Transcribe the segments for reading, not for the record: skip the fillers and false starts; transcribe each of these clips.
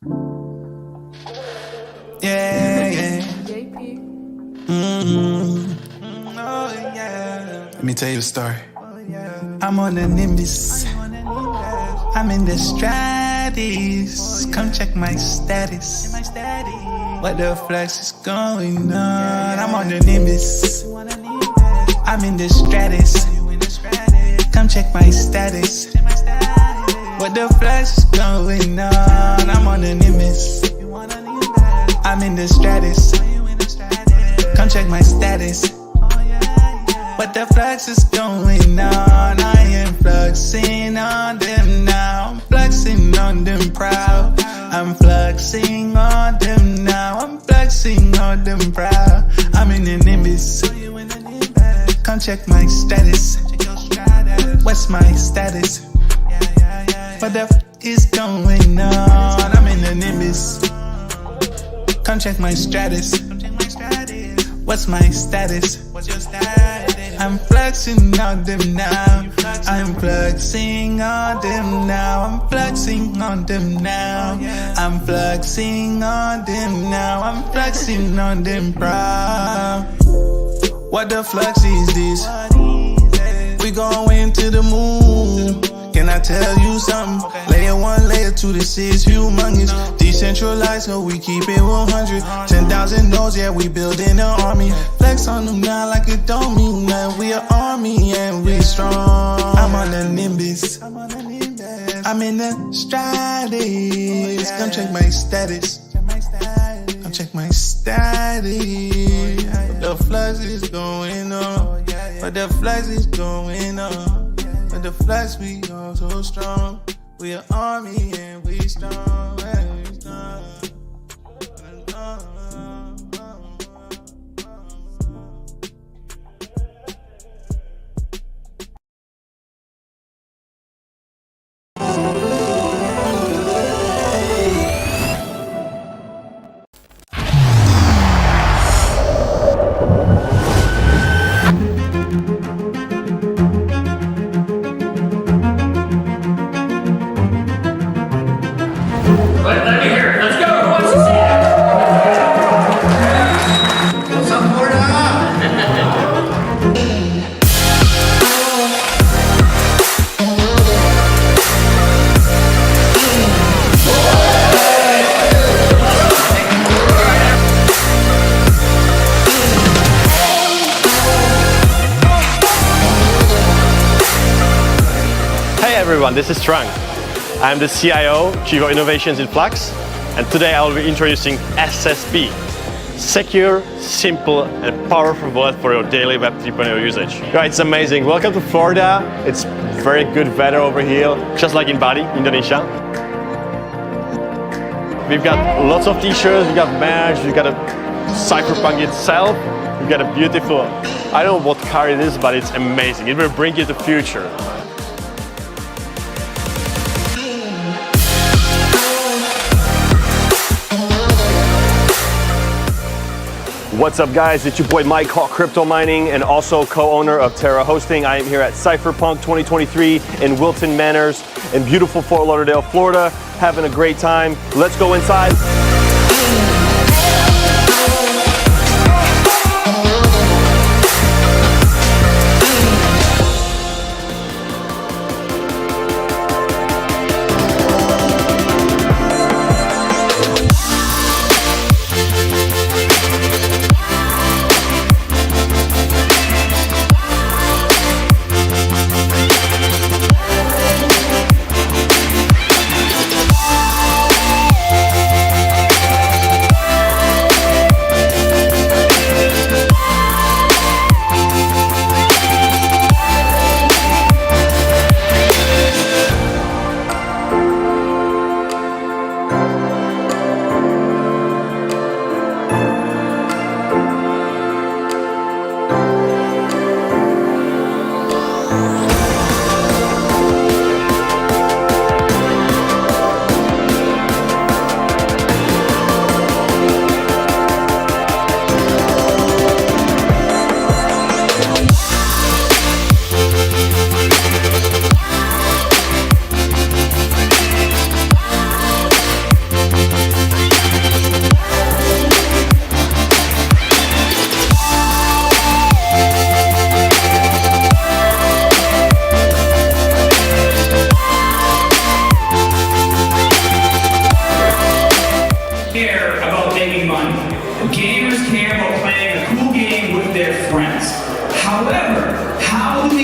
Yeah, yeah. JP. Oh, yeah. Let me tell you a story. I'm on the Nimbus. I'm in the Stratus. Come check my status. What the Flux is going on? I'm on the Nimbus. I'm in the Stratus. Come check my status. What the Flux is going on? I'm on the Nimbus. I'm in the Stratus. Come check my status. What the Flux is going on? I am fluxing on them now. I'm fluxing on them proud. I'm fluxing on them now. I'm fluxing on them proud. I'm in the Nimbus. Come check my status. What's my status? What the F is going on? I'm in the Nimbus. Come check my status. What's my status? I'm fluxing on them now. I'm fluxing on them now. I'm fluxing on them now. I'm fluxing on them now. I'm fluxing on them proud. What the flux is this? We going to the moon. Can I tell you something? Layer 1, layer 2, this is humongous. Decentralized, so we keep it 100. 10,000 nodes, yeah, we building an army. Flex on them now like it don't mean that. We an army and we strong. I'm on the Nimbus. I'm in the Stratus. Come check my status. Come check my status. What the Flux is going on? What the Flux is going on? But the Flux, we are so strong. We an army and we strong. And we strong. Let me hear it. Let's go. Who wants to see it? What's up, Florida? Hey everyone, this is Trung. I'm the CIO, Chief of Innovations in Flux, and today I will be introducing SSB. Secure, simple, and powerful wallet for your daily Web 3.0 usage. Yeah, it's amazing. Welcome to Florida. It's very good weather over here, just like in Bali, Indonesia. We've got lots of t-shirts, we've got merch, we've got a Cypherpunk itself, we've got a beautiful, I don't know what car it is, but it's amazing. It will bring you the future. What's up guys, it's your boy Mike Hawk Crypto Mining and also co-owner of Terra Hosting. I am here at Cypherpunk 2023 in Wilton Manors in beautiful Fort Lauderdale, Florida, having a great time. Let's go inside.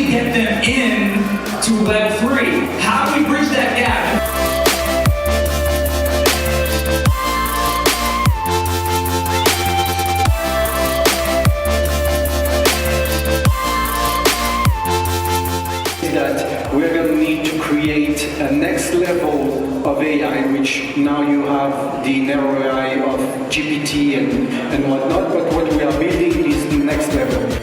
to get them in to Web3. How do we bridge that gap? That we're going to need to create a next level of AI, which now you have the narrow AI of GPT and whatnot, but what we are building is the next level.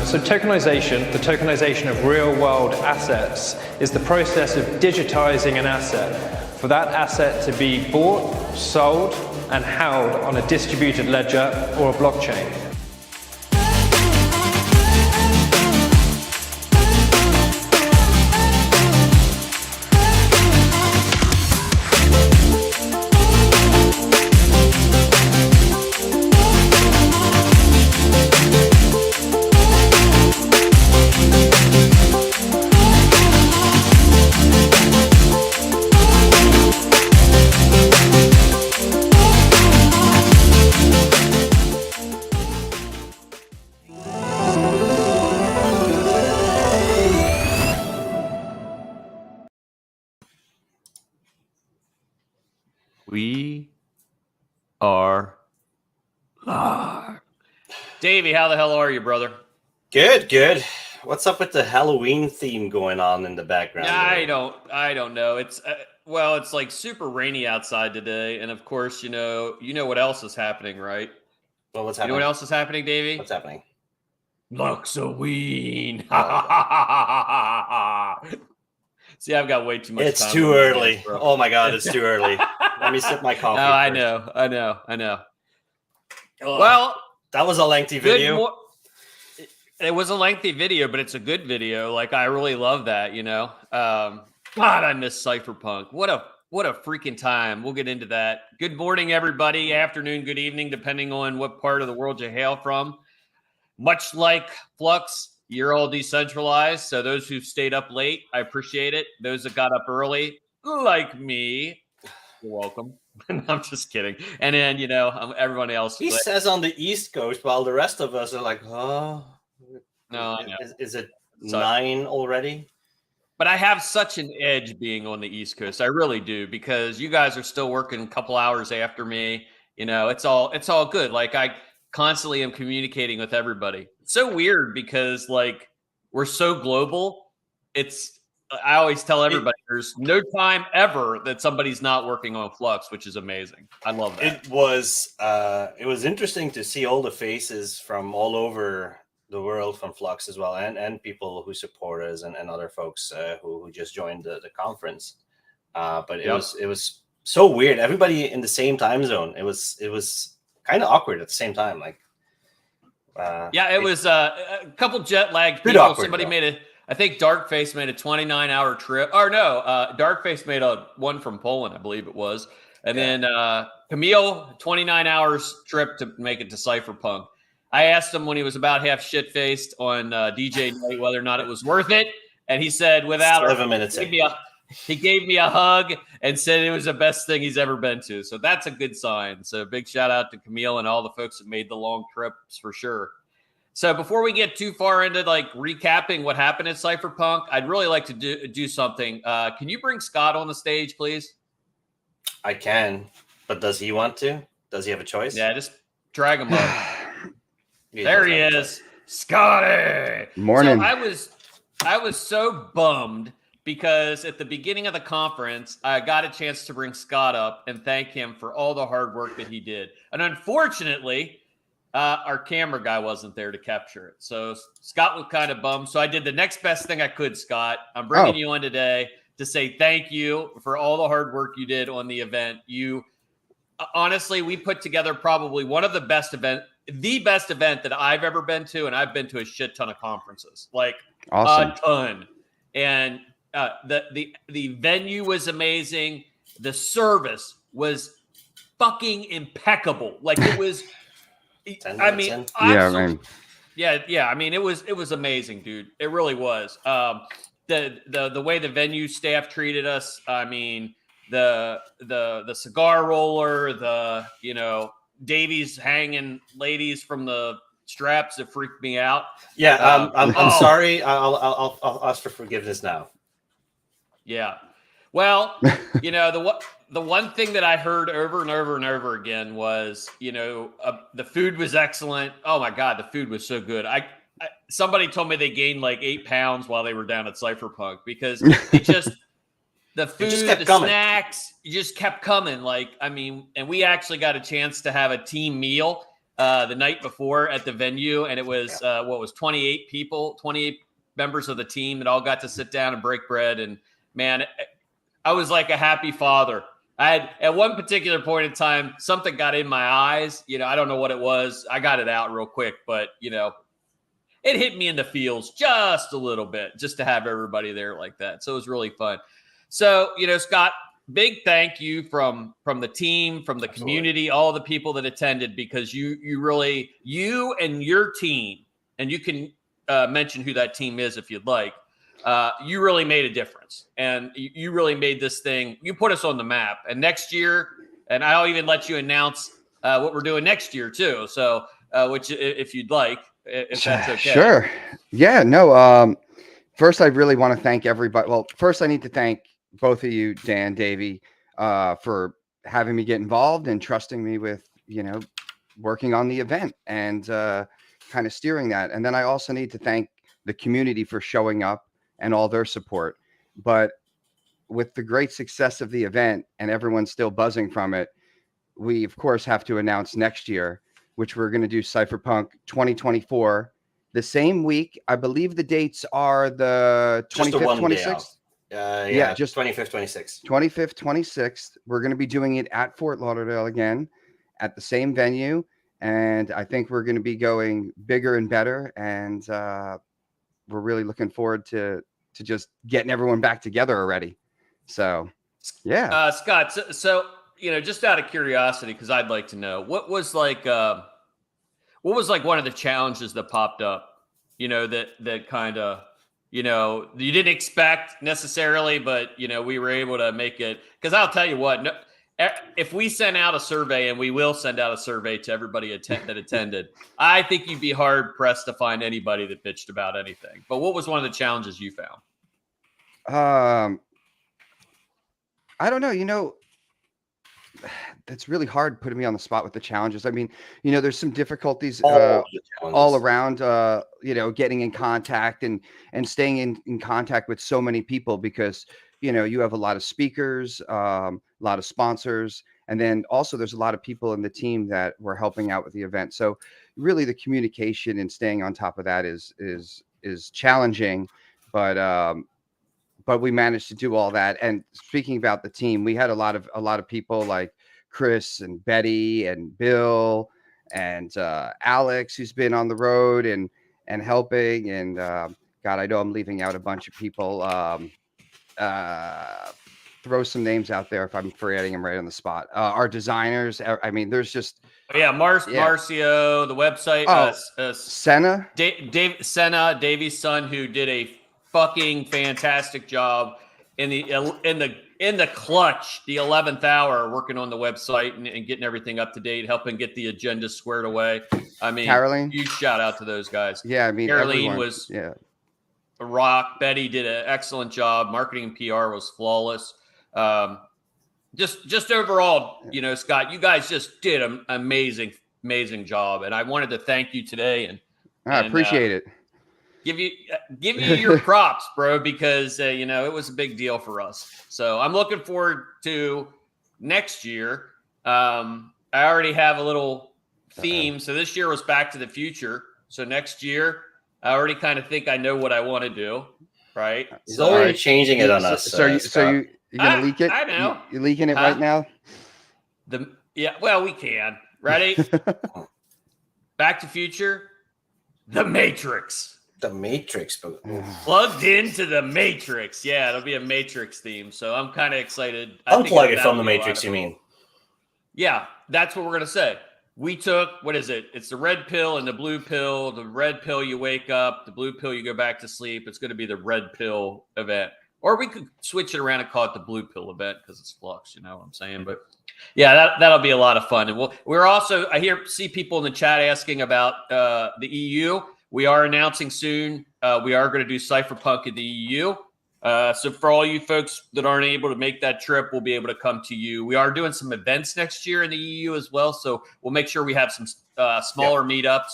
So tokenization, the tokenization of real-world assets, is the process of digitizing an asset for that asset to be bought, sold, and held on a distributed ledger or a blockchain. We are live. Davey, how the hell are you, brother? Good, good. What's up with the Halloween theme going on in the background? I don't know. It's well, it's like super rainy outside today, and of course, you know what else is happening, right? Well, what's You happening? know what else is happening, Davey? What's happening? Luxoween. See, I've got way too much It's time. too early. Hands, bro. Oh my god, it's too early. Let me sip my coffee. No, I first. know. Oh, Well, that was a lengthy video. It was a lengthy video, but it's a good video. Like, I really love that, you know. God, I miss Cypherpunk. What a freaking time. We'll get into that. Good morning, everybody. Afternoon, good evening, depending on what part of the world you hail from. Much like Flux, you're all decentralized. So those who've stayed up late, I appreciate it. Those that got up early, like me, you're welcome. I'm just kidding. And then, you know, everyone else. He says on the East Coast, while the rest of us are like, oh, no, I know. Is it Sorry. 9 already? But I have such an edge being on the East Coast. I really do, because you guys are still working a couple hours after me. You know, it's all good. Like, I constantly am communicating with everybody. It's so weird because, like, we're so global. I always tell everybody there's no time ever that somebody's not working on Flux, which is amazing. I love that. It was interesting to see all the faces from all over the world from Flux as well, and people who support us and other folks who just joined the conference. But it was so weird. Everybody in the same time zone. It was kind of awkward at the same time. Like, it was a couple jet lagged bit people. awkward, Somebody though. I think Darkface made a 29-hour trip. Or no, Darkface made one from Poland, I believe it was. And then Camille, 29 hours trip to make it to Cypherpunk. I asked him when he was about half shit faced on DJ night whether or not it was worth it, and he said without 7 minutes in. he gave me a hug and said it was the best thing he's ever been to. So that's a good sign. So big shout out to Camille and all the folks that made the long trips for sure. So before we get too far into like recapping what happened at Cypherpunk, I'd really like to do something. Can you bring Scott on the stage, please? I can, but does he want to? Does he have a choice? Yeah, just drag him up. There he is, Scotty. Morning. So I was so bummed because at the beginning of the conference, I got a chance to bring Scott up and thank him for all the hard work that he did. And unfortunately, our camera guy wasn't there to capture it. So Scott was kind of bummed. So I did the next best thing I could, Scott. I'm bringing you on today to say thank you for all the hard work you did on the event. You honestly, we put together probably one of the best event that I've ever been to. And I've been to a shit ton of conferences, like Awesome. a ton. And the venue was amazing. The service was fucking impeccable. Like it was, I mean, yeah. I mean, it was amazing, dude. It really was. The way the venue staff treated us. I mean, the cigar roller, Davies hanging ladies from the straps that freaked me out. Yeah, I'm sorry. I'll ask for forgiveness now. Yeah. Well, the one thing that I heard over and over and over again was, the food was excellent. Oh my God, the food was so good. Somebody told me they gained like 8 pounds while they were down at Cypherpunk because it just the food, snacks, you just kept coming. Like, I mean, and we actually got a chance to have a team meal the night before at the venue, and it was 28 people, 28 members of the team that all got to sit down and break bread. And man, I was like a happy father. I had at one particular point in time, something got in my eyes. I don't know what it was. I got it out real quick, but it hit me in the feels just a little bit, just to have everybody there like that. So it was really fun. So, Scott, big thank you from the team, from the community, all the people that attended, because you and your team, and you can mention who that team is if you'd like. You really made a difference, and you really made this thing. You put us on the map. And next year, and I'll even let you announce what we're doing next year too. So, which if you'd like, if that's okay. Sure. Yeah. No. First, I really want to thank everybody. Well, first, I need to thank both of you, Dan, Davey, for having me get involved and trusting me with working on the event and kind of steering that. And then I also need to thank the community for showing up and all their support. But with the great success of the event and everyone still buzzing from it, we of course have to announce next year, which we're going to do Cypherpunk 2024 the same week. I believe the dates are the 25th, 26th. Yeah, just 25th, 26th. 25th, 26th. We're going to be doing it at Fort Lauderdale again at the same venue. And I think we're going to be going bigger and better. And we're really looking forward to just getting everyone back together already. So, yeah. Scott, so just out of curiosity, because I'd like to know, what was like one of the challenges that popped up, that kind of, you didn't expect necessarily, but, we were able to make it. Because I'll tell you what, if we sent out a survey, and we will send out a survey to everybody that attended, I think you'd be hard pressed to find anybody that bitched about anything. But what was one of the challenges you found? I don't know, that's really hard putting me on the spot with the challenges. I mean, there's some difficulties all around, getting in contact and staying in contact with so many people, because, you have a lot of speakers, a lot of sponsors, and then also there's a lot of people in the team that were helping out with the event. So really the communication and staying on top of that is challenging, but we managed to do all that. And speaking about the team, we had a lot of people like Chris and Betty and Bill and Alex, who's been on the road and helping. And God, I know I'm leaving out a bunch of people. throw some names out there if I'm forgetting them right on the spot. Our designers. I mean, there's just Marcio, the website. Senna, Senna, Davey's son, who did a fucking fantastic job in the clutch, the 11th hour, working on the website and getting everything up to date, helping get the agenda squared away. I mean, Caroline, huge shout out to those guys. Yeah, I mean, Caroline was a rock. Betty did an excellent job. Marketing and PR was flawless. Just overall, Scott, you guys just did an amazing job, and I wanted to thank you today and I appreciate it. Give you your props, bro, because it was a big deal for us. So I'm looking forward to next year. I already have a little theme. So this year was Back to the Future. So next year, I already kind of think I know what I want to do. Right? He's already changing it on us. So you gonna leak it? I know. You leaking it right now? Well, we can. Ready? Back to Future, The Matrix. The Matrix. Plugged into the Matrix. Yeah, it'll be a Matrix theme. So I'm kind of excited. Unplug it from the Matrix, you mean? Yeah, that's what we're going to say. We took, what is it? It's the red pill and the blue pill. The red pill, you wake up. The blue pill, you go back to sleep. It's going to be the red pill event. Or we could switch it around and call it the blue pill event because it's Flux, you know what I'm saying? But yeah, that'll be a lot of fun. And we're also, see people in the chat asking about the EU. We are announcing soon. We are going to do Cypherpunk in the EU. So for all you folks that aren't able to make that trip, we'll be able to come to you. We are doing some events next year in the EU as well. So we'll make sure we have some smaller meetups.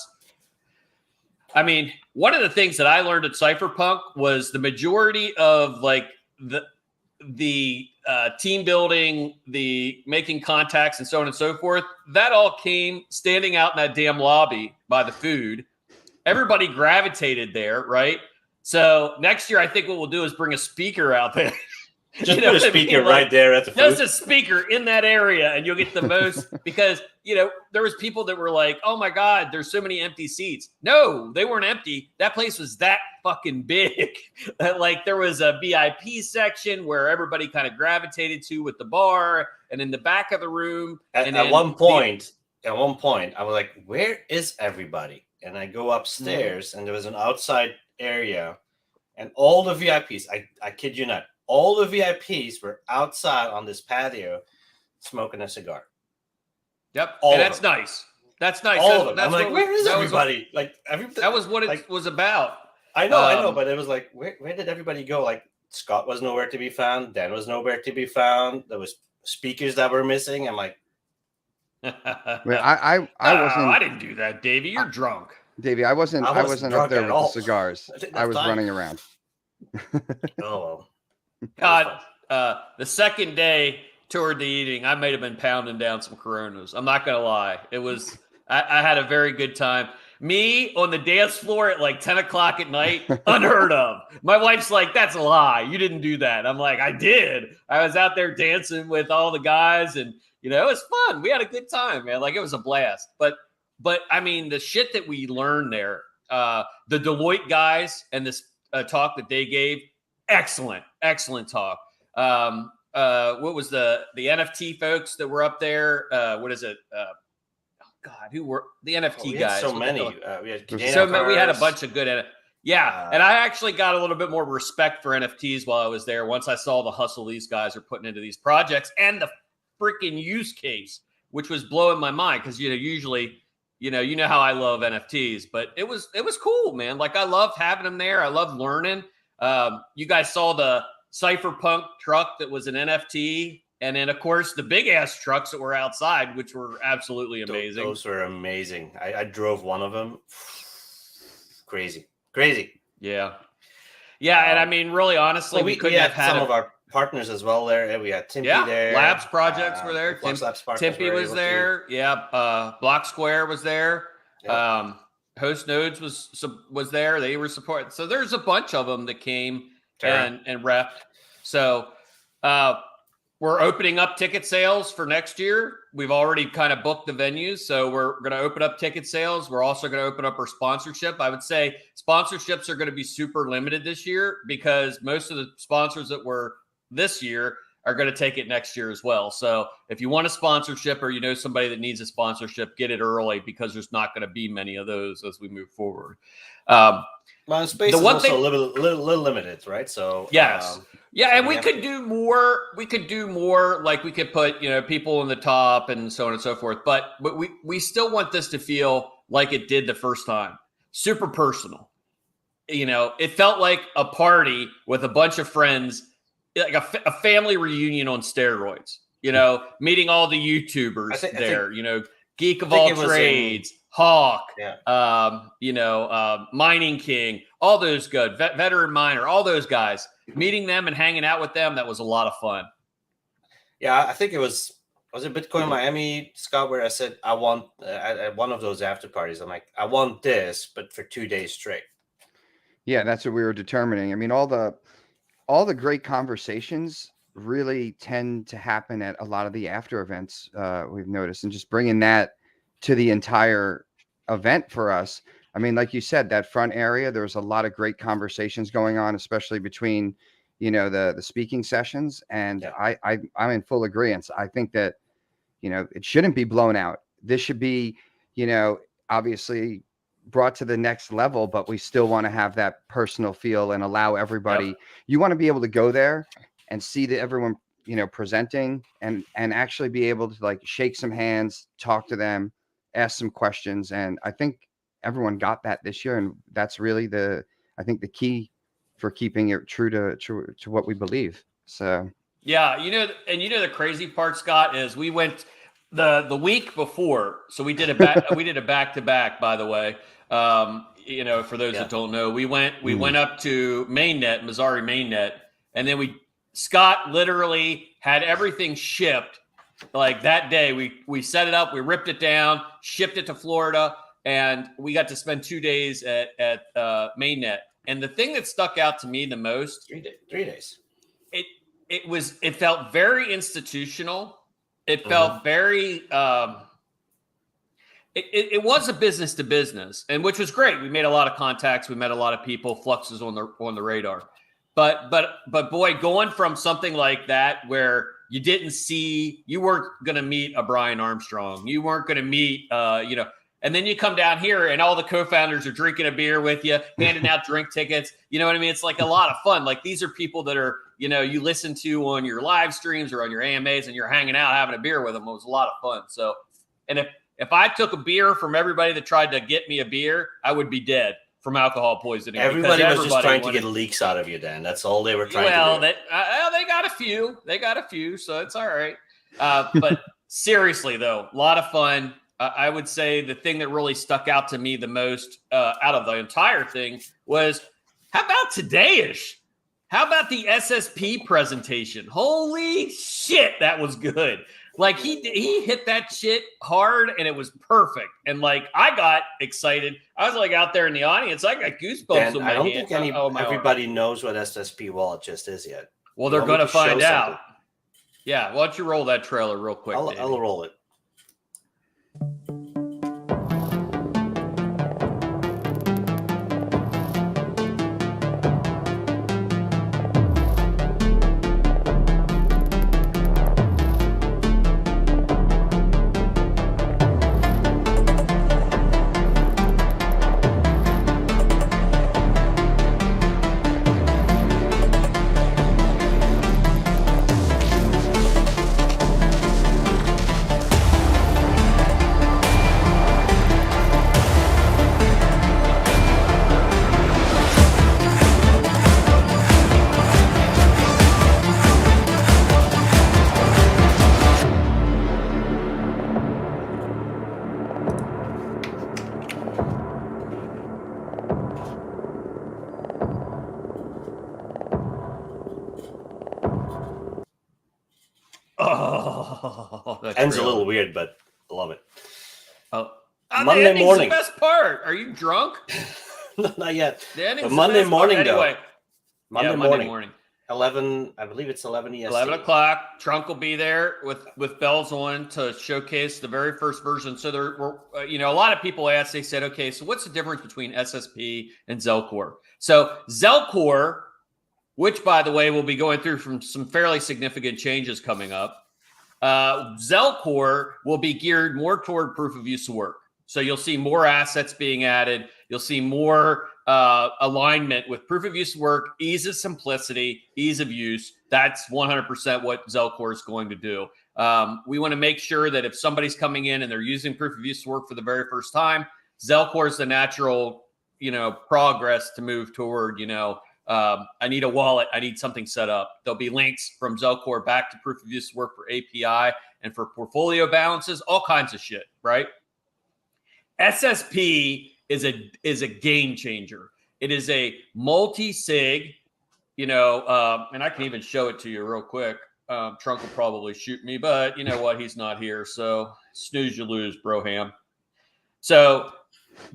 I mean, one of the things that I learned at Cypherpunk was the majority of like the team building, the making contacts and so on and so forth, that all came standing out in that damn lobby by the food. Everybody gravitated there, right? So next year, I think what we'll do is bring a speaker out there. Just put a speaker right there at the food. Just a speaker in that area, and you'll get the most because, there was people that were like, oh my God, there's so many empty seats. No, they weren't empty. That place was that fucking big. Like there was a VIP section where everybody kind of gravitated to with the bar, and in the back of the room. At one point, I was like, where is everybody? And I go upstairs, and there was an outside area, and all the VIPs, I kid you not, all the VIPs were outside on this patio smoking a cigar. Yep. And that's nice. That's nice. All of them. I'm like, where is everybody? That was what it was about. I know, but it was like, where did everybody go? Like Scott was nowhere to be found. Dan was nowhere to be found. There was speakers that were missing. I'm like, I wasn't. I didn't do that, Davey. You're drunk. Davey, I wasn't up there with the cigars. I was running around. Oh, God, the second day toward the eating, I may have been pounding down some Coronas. I'm not going to lie. It was, I had a very good time. Me on the dance floor at like 10 o'clock at night, unheard of. My wife's like, that's a lie. You didn't do that. I'm like, I did. I was out there dancing with all the guys and, it was fun. We had a good time, man. Like it was a blast. But I mean, the shit that we learned there, the Deloitte guys and this talk that they gave, excellent talk. What was the NFT folks that were up there? What is it? God, who were the NFT guys? So many. We had a bunch of good. Yeah, and I actually got a little bit more respect for NFTs while I was there. Once I saw the hustle these guys are putting into these projects and the freaking use case, which was blowing my mind because usually. You know how I love NFTs, but it was cool, man. Like I loved having them there. I loved learning. You guys saw the Cypherpunk truck that was an NFT, and then of course the big ass trucks that were outside, which were absolutely amazing. Those were amazing. I drove one of them. Crazy. Yeah. And I mean, really, honestly, we couldn't have had some of our partners as well there. We had Timpy there. Labs projects were there. Timpy was there. Block Square was there. Yep. Host Nodes was there. They were supporting. So there's a bunch of them that came and repped. So we're opening up ticket sales for next year. We've already kind of booked the venues. So we're going to open up ticket sales. We're also going to open up our sponsorship. I would say sponsorships are going to be super limited this year because most of the sponsors that were this year are going to take it next year as well. So if you want a sponsorship or you know somebody that needs a sponsorship, get it early because there's not going to be many of those as we move forward. Well, space is also a little limited, right? So yes. Yeah, and we could do more. We could do more. Like we could put, people in the top and so on and so forth. But we still want this to feel like it did the first time. Super personal. It felt like a party with a bunch of friends, like a family reunion on steroids. Meeting all the YouTubers there. Geek of all trades, Hawk. Mining King. All those good veteran miner. All those guys. Meeting them and hanging out with them, that was a lot of fun. Yeah, I think it was it Bitcoin Miami, Scott, where I said I want at one of those after parties. I'm like, I want this, but for 2 days straight. Yeah, that's what we were determining. I mean, all the great conversations really tend to happen at a lot of the after events we've noticed, and just bringing that to the entire event for us. I mean, like you said, that front area, there's a lot of great conversations going on, especially between, the speaking sessions. And I'm in full agreement. I think that, it shouldn't be blown out. This should be, obviously brought to the next level, but we still want to have that personal feel and allow everybody. Yep. You want to be able to go there and see that everyone, presenting and actually be able to like shake some hands, talk to them, ask some questions. And I think everyone got that this year, and that's really the key for keeping it true to what we believe. So yeah, the crazy part, Scott, is we went the week before, so we did a back to back. By the way, for those that don't know, we went up to mainnet, Missouri mainnet, and then Scott literally had everything shipped. Like that day, we set it up, we ripped it down, shipped it to Florida. And we got to spend 2 days at mainnet. And the thing that stuck out to me the most, 3 days. It felt very institutional. It felt very it was a business to business, and which was great. We made a lot of contacts, we met a lot of people. Flux is on the radar. But boy, going from something like that where you weren't gonna meet a Brian Armstrong, you weren't gonna meet and then you come down here and all the co-founders are drinking a beer with you, handing out drink tickets. You know what I mean? It's like a lot of fun. Like these are people that are, you listen to on your live streams or on your AMAs, and you're hanging out, having a beer with them. It was a lot of fun. So, and if I took a beer from everybody that tried to get me a beer, I would be dead from alcohol poisoning. Everybody was just trying to get leaks out of you, Dan. That's all they were trying to do. Well, they got a few. They got a few, so it's all right. But seriously, though, a lot of fun. I would say the thing that really stuck out to me the most out of the entire thing was, how about today-ish? How about the SSP presentation? Holy shit, that was good. Like he hit that shit hard and it was perfect. And like I got excited. I was like out there in the audience. I got goosebumps. I don't think everybody knows what SSP Wallet just is yet. Well, they're going to find out. Yeah, why don't you roll that trailer real quick? I'll roll it. Ends a little weird, but I love it. Monday morning. The best part. Are you drunk? Not yet. But Monday morning, anyway. Monday morning. 11, I believe it's 11 EST. 11 o'clock. Trunk will be there with bells on to showcase the very first version. So there were, a lot of people asked, they said, okay, so what's the difference between SSP and Zelcore? So Zelcore which, by the way, will be going through from some fairly significant changes coming up. Zelcore will be geared more toward proof of use work. So you'll see more assets being added. You'll see more alignment with proof of use work, ease of simplicity, ease of use. That's 100% what Zelcore is going to do. We want to make sure that if somebody's coming in and they're using proof of use work for the very first time, Zelcore is the natural, progress to move toward, I need a wallet. I need something set up. There'll be links from Zelcore back to proof of use work for API and for portfolio balances, all kinds of shit, right? SSP is a game changer. It is a multi-sig, and I can even show it to you real quick. Trunk will probably shoot me, but you know what? He's not here. So snooze, you lose, broham. So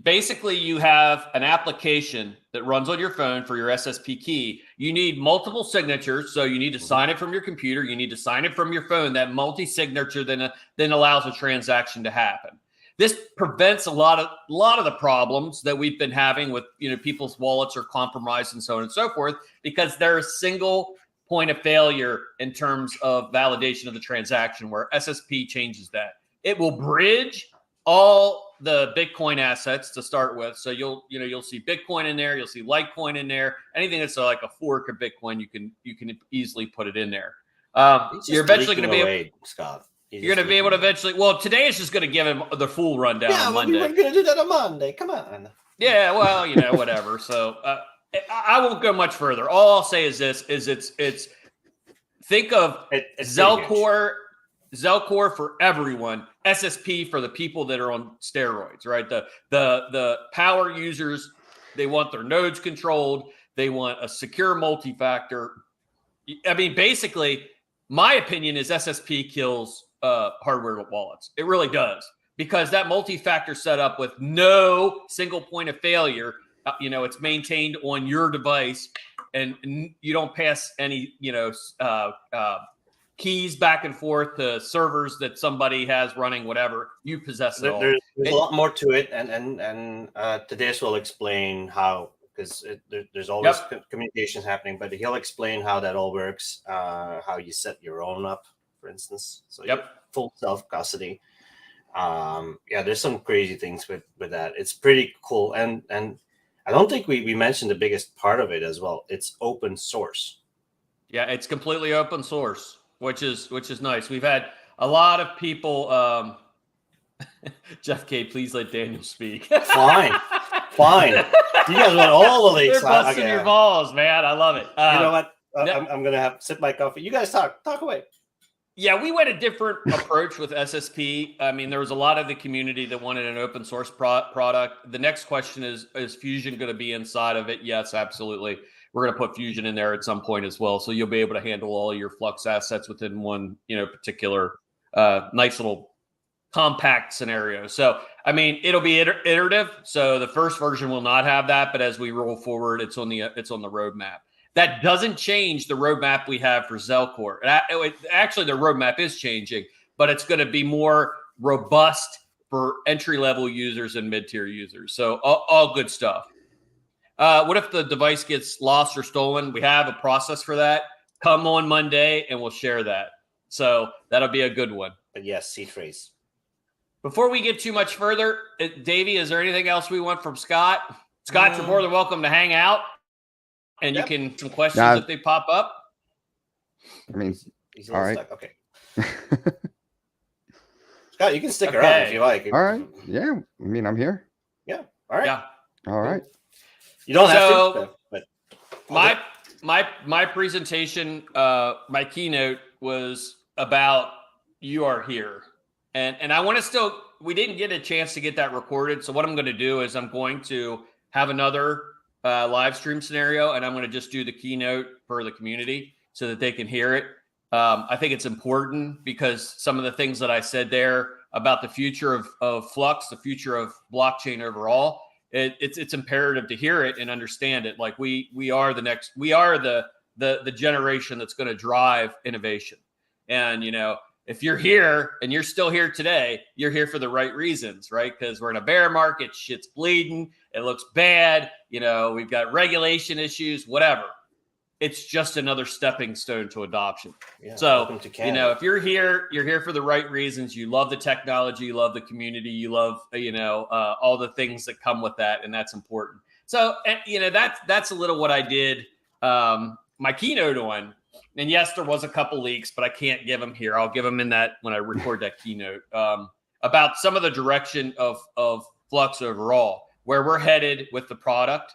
basically, you have an application that runs on your phone for your SSP key. You need multiple signatures, so you need to sign it from your computer. You need to sign it from your phone. That multi-signature then allows a transaction to happen. This prevents a lot of the problems that we've been having with people's wallets are compromised and so on and so forth, because they're a single point of failure in terms of validation of the transaction, where SSP changes that. It will bridge all the Bitcoin assets to start with. So you'll see Bitcoin in there, you'll see Litecoin in there. Anything that's like a fork of Bitcoin, you can easily put it in there. You're eventually going to be able, Scott. You're going to be able to eventually. Well, today is just going to give him the full rundown on Monday. We were going to do that on Monday. Come on. Yeah, well, whatever. So I won't go much further. All I'll say is this: it's think of Zelcore for everyone, SSP for the people that are on steroids, right? The power users, they want their nodes controlled. They want a secure multi-factor. I mean, basically, my opinion is SSP kills hardware wallets. It really does, because that multi-factor setup with no single point of failure, it's maintained on your device, and you don't pass any, keys back and forth to servers that somebody has running, whatever. You possess it all. There's a lot more to it, and Tadeusz will explain how, because there's always communications happening, but he'll explain how that all works, how you set your own up, for instance. So full self-custody. There's some crazy things with that. It's pretty cool. And I don't think we mentioned the biggest part of it as well. It's open source. Yeah, it's completely open source, which is nice. We've had a lot of people. Jeff K, please let Daniel speak. Fine. You guys want all the links. They're busting your balls, man. I love it. You know what? I'm going to have to sip my coffee. You guys talk away. Yeah, we went a different approach with SSP. I mean, there was a lot of the community that wanted an open source product. The next question is Fusion going to be inside of it? Yes, absolutely. We're going to put Fusion in there at some point as well. So you'll be able to handle all your Flux assets within one, particular nice little compact scenario. So, I mean, it'll be iterative. So the first version will not have that, but as we roll forward, it's on the roadmap. That doesn't change the roadmap we have for Zelcore. Actually, the roadmap is changing, but it's going to be more robust for entry-level users and mid-tier users. So all good stuff. What if the device gets lost or stolen? We have a process for that. Come on Monday, and we'll share that. So that'll be a good one. But yes, seed phrase. Before we get too much further, Davey, is there anything else we want from Scott? Scott, you're more than welcome to hang out. And you can some questions if they pop up. I mean, He's all right. Stuck. Okay. Scott, you can stick around if you like. All right. Yeah. I mean, I'm here. Yeah. All right. Yeah. All right. You don't have to. But my presentation, my keynote was about You Are Here, and I want to still. We didn't get a chance to get that recorded, so what I'm going to do is I'm going to have another live stream scenario, and I'm going to just do the keynote for the community so that they can hear it. I think it's important because some of the things that I said there about the future of Flux, the future of blockchain overall, it's imperative to hear it and understand it. Like we are the generation that's going to drive innovation. And if you're here and you're still here today, you're here for the right reasons, right? Because we're in a bear market, shit's bleeding, it looks bad, we've got regulation issues, whatever. it's just another stepping stone to adoption. Yeah, So, welcome to you Canada. know, if you're here for the right reasons. You love the technology, you love the community, you love, all the things that come with that. And that's important. So, you know, that's a little what I did my keynote on. And yes, there was a couple leaks, but I can't give them here. I'll give them in that when I record that keynote about some of the direction of Flux overall, where we're headed with the product,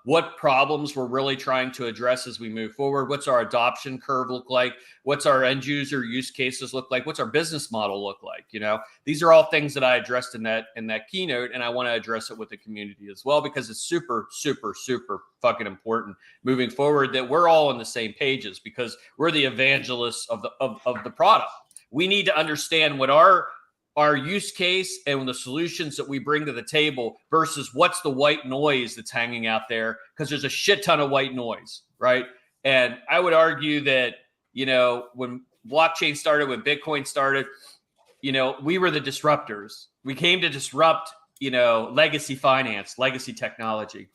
what problems we're really trying to address as we move forward. What's our adoption curve look like? What's our end user use cases look like? What's our business model look like? You know, these are all things that I addressed in that keynote, and I want to address it with the community as well, because it's super, super, super fucking important moving forward that we're all on the same pages, because we're the evangelists of the product. We need to understand what our use case and the solutions that we bring to the table versus what's the white noise that's hanging out there, because there's a shit ton of white noise, right? And I would argue that, you know, when blockchain started, when Bitcoin started, you know, we were the disruptors. We came to disrupt, you know, legacy finance, legacy technology.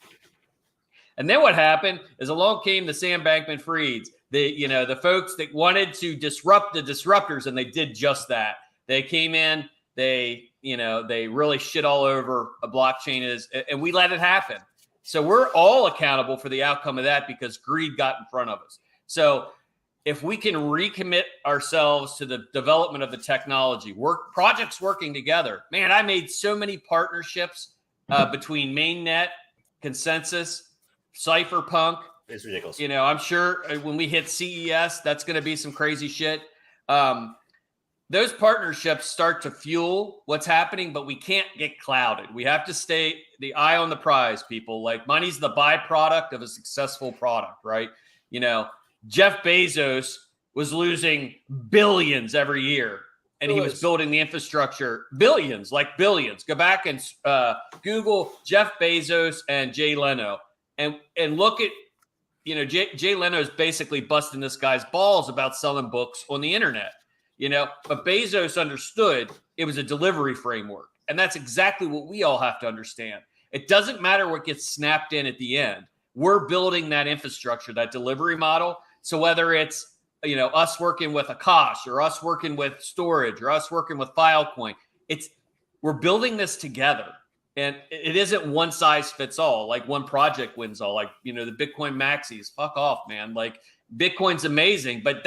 And then what happened is along came the Sam Bankman-Frieds, the folks that wanted to disrupt the disruptors, and they did just that. They came in, they really shit all over a blockchain and we let it happen. So we're all accountable for the outcome of that because greed got in front of us. So if we can recommit ourselves to the development of the technology, projects working together, man, I made so many partnerships between Mainnet, Consensus, Cypherpunk. It's ridiculous. You know, I'm sure when we hit CES, that's going to be some crazy shit. Those partnerships start to fuel what's happening, but we can't get clouded. We have to stay the eye on the prize, people. Like, money's the byproduct of a successful product, right? You know, Jeff Bezos was losing billions every year, and he was building the infrastructure, billions. Go back and Google Jeff Bezos and Jay Leno and look at, you know, Jay Leno is basically busting this guy's balls about selling books on the internet. You know, but Bezos understood it was a delivery framework. And that's exactly what we all have to understand. It doesn't matter what gets snapped in at the end. We're building that infrastructure, that delivery model. So whether it's, you know, us working with Akash or us working with storage or us working with Filecoin, we're building this together. And it isn't one size fits all, like one project wins all, like, you know, the Bitcoin maxis, fuck off, man. Like, Bitcoin's amazing, but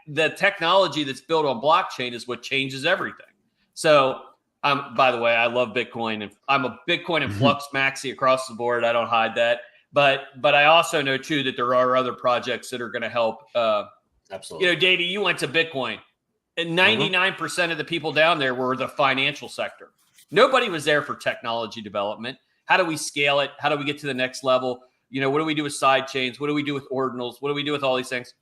the technology that's built on blockchain is what changes everything. So, by the way, I love Bitcoin, and I'm a Bitcoin and Flux maxi across the board. I don't hide that, but I also know too that there are other projects that are going to help. Absolutely. You know, Davey, you went to Bitcoin, and 99% of the people down there were the financial sector. Nobody was there for technology development. How do we scale it? How do we get to the next level? You know, what do we do with side chains? What do we do with ordinals? What do we do with all these things?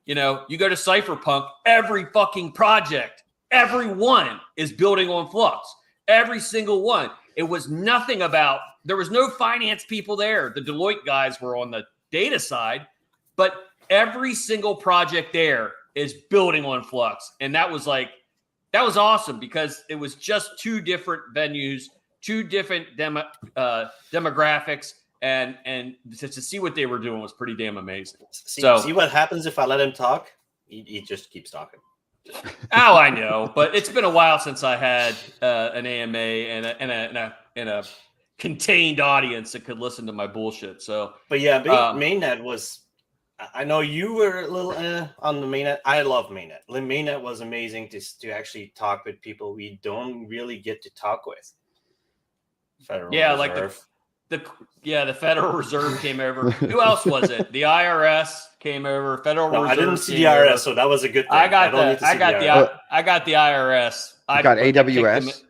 You know, you go to Cypherpunk, every fucking project, everyone is building on Flux. Every single one. It was nothing about, there was no finance people there. The Deloitte guys were on the data side, but every single project there is building on Flux. And that was awesome because it was just two different venues, two different demographics. And to see what they were doing was pretty damn amazing. See what happens if I let him talk? He just keeps talking. Oh, I know, but it's been a while since I had an AMA and a contained audience that could listen to my bullshit. So, but yeah, Mainnet was. I know you were a little on the Mainnet. I love Mainnet. The Mainnet was amazing to actually talk with people we don't really get to talk with. Federal Reserve. Like the Federal Reserve came over. Who else was it? The IRS came over. Federal Reserve. I didn't see the IRS, so that was a good thing. I got the IRS. I got AWS.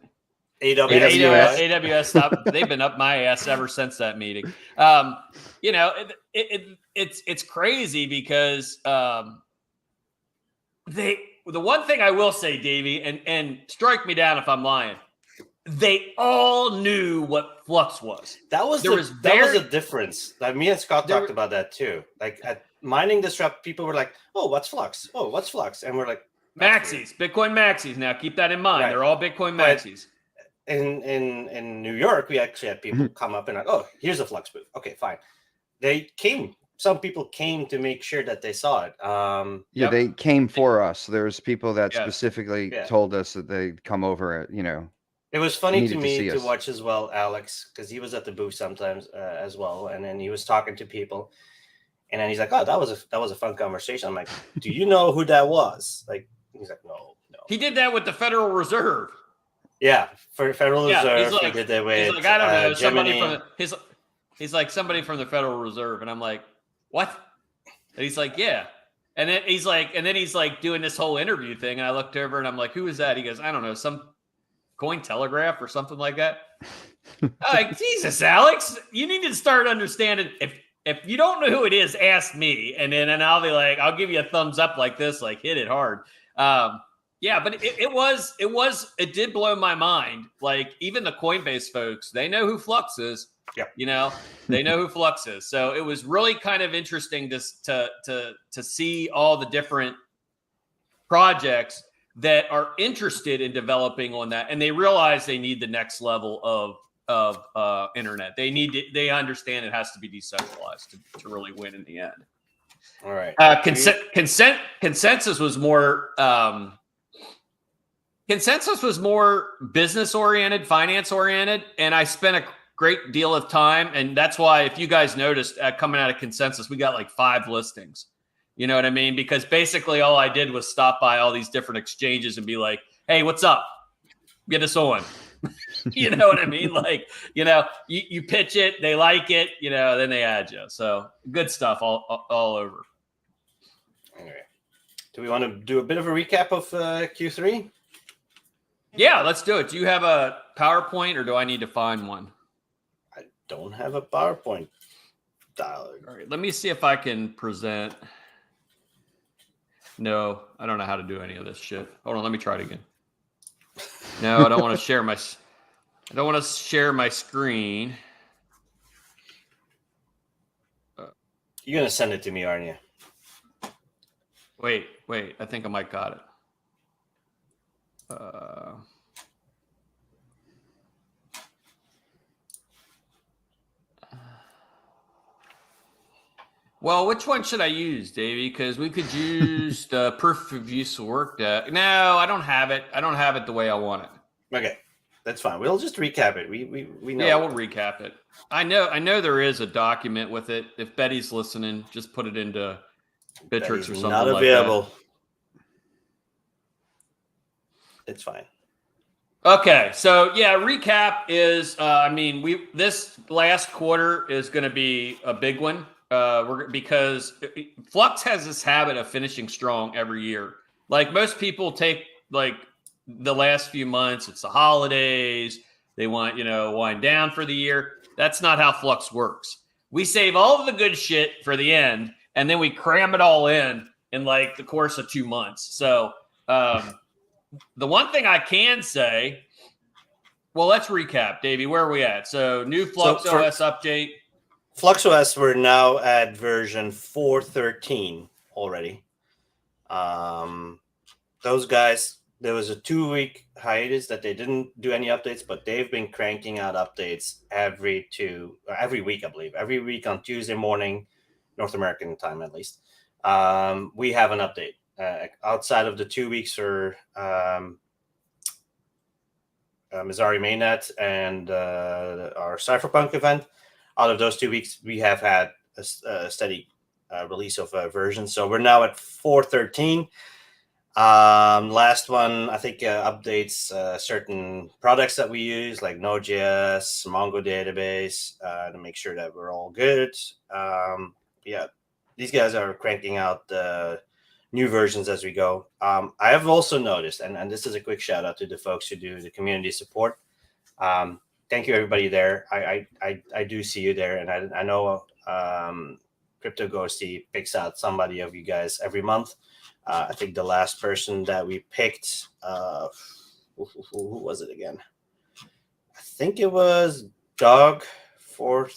AWS stopped. They've been up my ass ever since that meeting. You know, it's crazy because the one thing I will say, Davey, and strike me down if I'm lying, they all knew what Flux was. That was a difference. Like, me and Scott talked about that too. Like, at Mining Disrupt, people were like, "Oh, what's Flux? Oh, what's Flux?" And we're like, "Maxis, Bitcoin maxis." Now, keep that in mind. Right. They're all Bitcoin maxis. In New York, we actually had people come up and like, "Oh, here's a Flux booth." Okay, fine. They came some people came to make sure that they saw it. Yeah, they came for us. There's people that Yes. specifically Yeah. told us that they'd come over, you know. It was funny to Needed to me see to us. watch as well, Alex, because he was at the booth sometimes as well, and then he was talking to people, and then he's like, "Oh, that was a fun conversation." I'm like, "Do you know who that was?" Like, he's like, "No." He did that with the Federal Reserve. Yeah, for Federal Reserve, he's like, he did that with he's like, I don't know, somebody Germany. from he's like somebody from the Federal Reserve, and I'm like, what? And he's like, yeah. And then he's like doing this whole interview thing, and I looked over and I'm like, who is that? He goes, I don't know, some Coin Telegraph or something like that. I'm like, Jesus, Alex, you need to start understanding. If you don't know who it is, ask me, and I'll be like, I'll give you a thumbs up like this, like hit it hard. Yeah, but it did blow my mind. Like even the Coinbase folks, they know who Flux is. Yep. You know, they know who Flux is. So it was really kind of interesting to see all the different projects that are interested in developing on that, and they realize they need the next level of internet. They understand it has to be decentralized to really win in the end. All right. Consensus was more business oriented, finance oriented, and I spent a great deal of time, and that's why if you guys noticed coming out of Consensus, we got like 5 listings. You know what I mean? Because basically all I did was stop by all these different exchanges and be like, hey, what's up? Get us on. You know what I mean? Like, you know, you pitch it, they like it, you know, then they add you. So good stuff all over. Anyway, do we want to do a bit of a recap of Q3? Yeah, let's do it. Do you have a PowerPoint or do I need to find one? I don't have a PowerPoint dialog. All right, let me see if I can present. No, I don't know how to do any of this shit. Hold on, let me try it again. No, I don't want to share my screen. You're gonna send it to me, aren't you? Wait. I think I might got it. Well, which one should I use, Davey? Because we could use the proof of use work. No, I don't have it. I don't have it the way I want it. Okay, that's fine. We'll just recap it. We know. Yeah, we'll recap it. I know there is a document with it. If Betty's listening, just put it into Bitrix or something not like available. that. It's fine. Okay, so yeah, recap is. This last quarter is going to be a big one. Because Flux has this habit of finishing strong every year. Like most people take like the last few months, it's the holidays. They want, wind down for the year. That's not how Flux works. We save all of the good shit for the end, and then we cram it all in like the course of 2 months. So the one thing I can say, well, let's recap, Davey. Where are we at? So new Flux OS update. FluxOS, we're now at version 4.13 already. Those guys, there was a 2-week hiatus that they didn't do any updates, but they've been cranking out updates every week, I believe. Every week on Tuesday morning, North American time at least. We have an update. Outside of the 2 weeks for Missouri Mainnet and our Cypherpunk event, out of those 2 weeks, we have had a steady release of versions. So we're now at 4.13. Last one, I think, updates certain products that we use, like Node.js, Mongo database, to make sure that we're all good. Yeah, these guys are cranking out new versions as we go. I have also noticed, and this is a quick shout out to the folks who do the community support. Thank you, everybody there. I do see you there, and I know Crypto Ghosty picks out somebody of you guys every month. I think the last person that we picked, who was it again? I think it was Dog for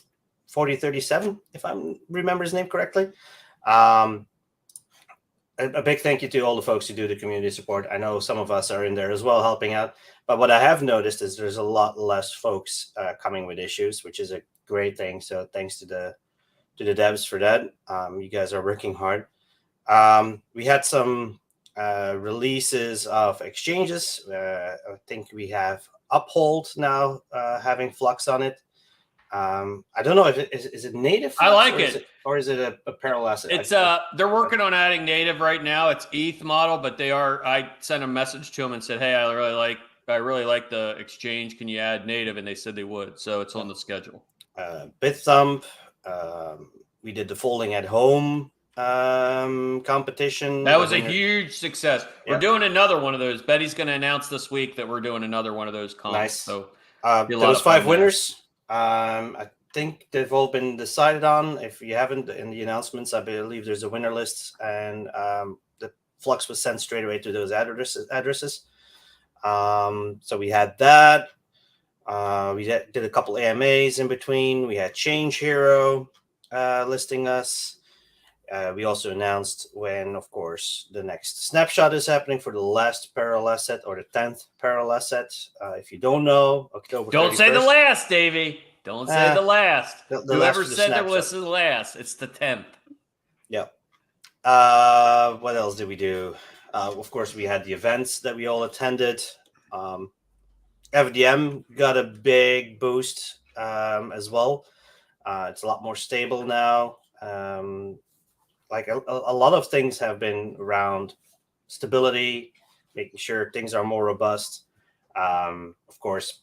4037, if I remember his name correctly. A big thank you to all the folks who do the community support. I know some of us are in there as well helping out. But what I have noticed is there's a lot less folks coming with issues, which is a great thing. So thanks to to the devs for that. You guys are working hard. We had some releases of exchanges. I think we have Uphold now having Flux on it. I don't know if is it native Flux, I like it. Or is it a parallel asset? It's they're working on adding native right now. It's ETH model, but I sent a message to them and said, hey, I really like the exchange. Can you add native? And they said they would. So it's on the schedule. BitThump. We did the folding at home competition. That was a huge success. Yeah. We're doing another one of those. Betty's going to announce this week that we're doing another one of those comps. Nice. So there was 5 winners. I think they've all been decided on. If you haven't, in the announcements, I believe there's a winner list, and the Flux was sent straight away to those addresses. So we had that. We did a couple AMAs in between. We had Change Hero listing us. We also announced when, of course, the next snapshot is happening for the last parallel asset, or the 10th parallel asset. If you don't know, October 31st. Don't say the last, Davey. Don't say the last. Whoever said there was the last, it's the 10th. Yeah. What else did we do? Of course, we had the events that we all attended. FDM got a big boost as well. It's a lot more stable now. Like a lot of things have been around stability, making sure things are more robust. Of course,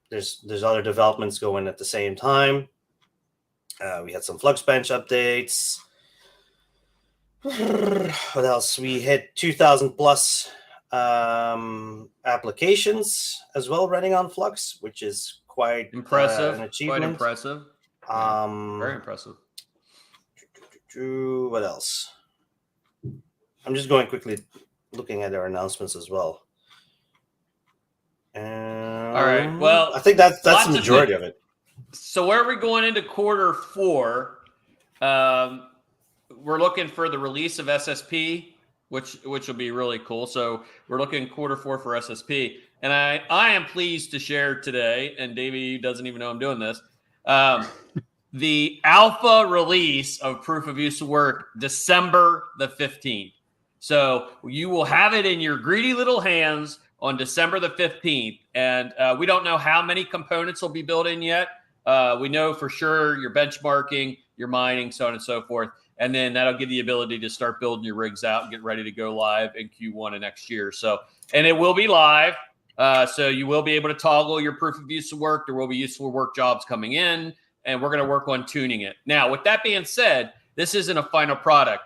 there's other developments going at the same time. We had some Flux bench updates. What else? We hit 2,000 plus applications as well running on Flux, which is quite impressive. An achievement. Quite impressive. Very impressive. What else? I'm just going quickly looking at our announcements as well. All right. Well, I think that's the majority of it. So where are we going into quarter 4? We're looking for the release of SSP, which will be really cool. So we're looking quarter 4 for SSP, and I am pleased to share today. And Davey doesn't even know I'm doing this. The alpha release of Proof of Use Work, December the 15th. So you will have it in your greedy little hands on December the 15th. And we don't know how many components will be built in yet. We know for sure your benchmarking, your mining, so on and so forth. And then that'll give you the ability to start building your rigs out and get ready to go live in Q1 of next year. So, and it will be live. So you will be able to toggle your Proof of Use Work. There will be useful work jobs coming in, and we're going to work on tuning it. Now, with that being said, this isn't a final product.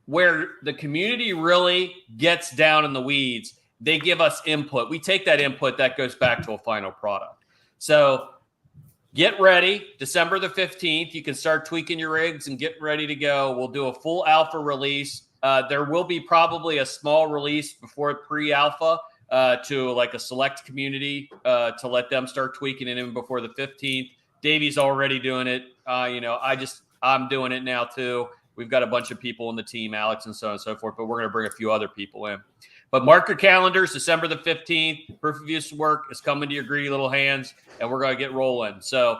Where the community really gets down in the weeds, they give us input. We take that input, that goes back to a final product. So get ready, December the 15th. You can start tweaking your rigs and get ready to go. We'll do a full alpha release. There will be probably a small release before pre-alpha to like a select community to let them start tweaking it in before the 15th. Davey's already doing it. I'm doing it now too. We've got a bunch of people in the team, Alex and so on and so forth, but we're going to bring a few other people in. But mark your calendars, December the 15th, Proof of Use Work is coming to your greedy little hands, and we're going to get rolling. So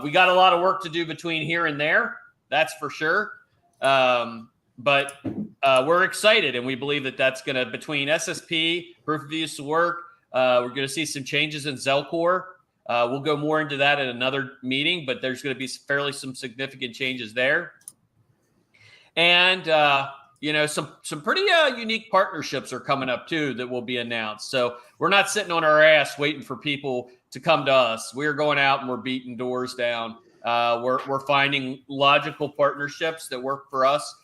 we got a lot of work to do between here and there, that's for sure. But we're excited, and we believe that that's going to, between SSP, Proof of Use Work, we're going to see some changes in Zelcore. We'll go more into that at another meeting, but there's going to be some significant changes there. And, some pretty unique partnerships are coming up, too, that will be announced. So we're not sitting on our ass waiting for people to come to us. We're going out and we're beating doors down. We're finding logical partnerships that work for us.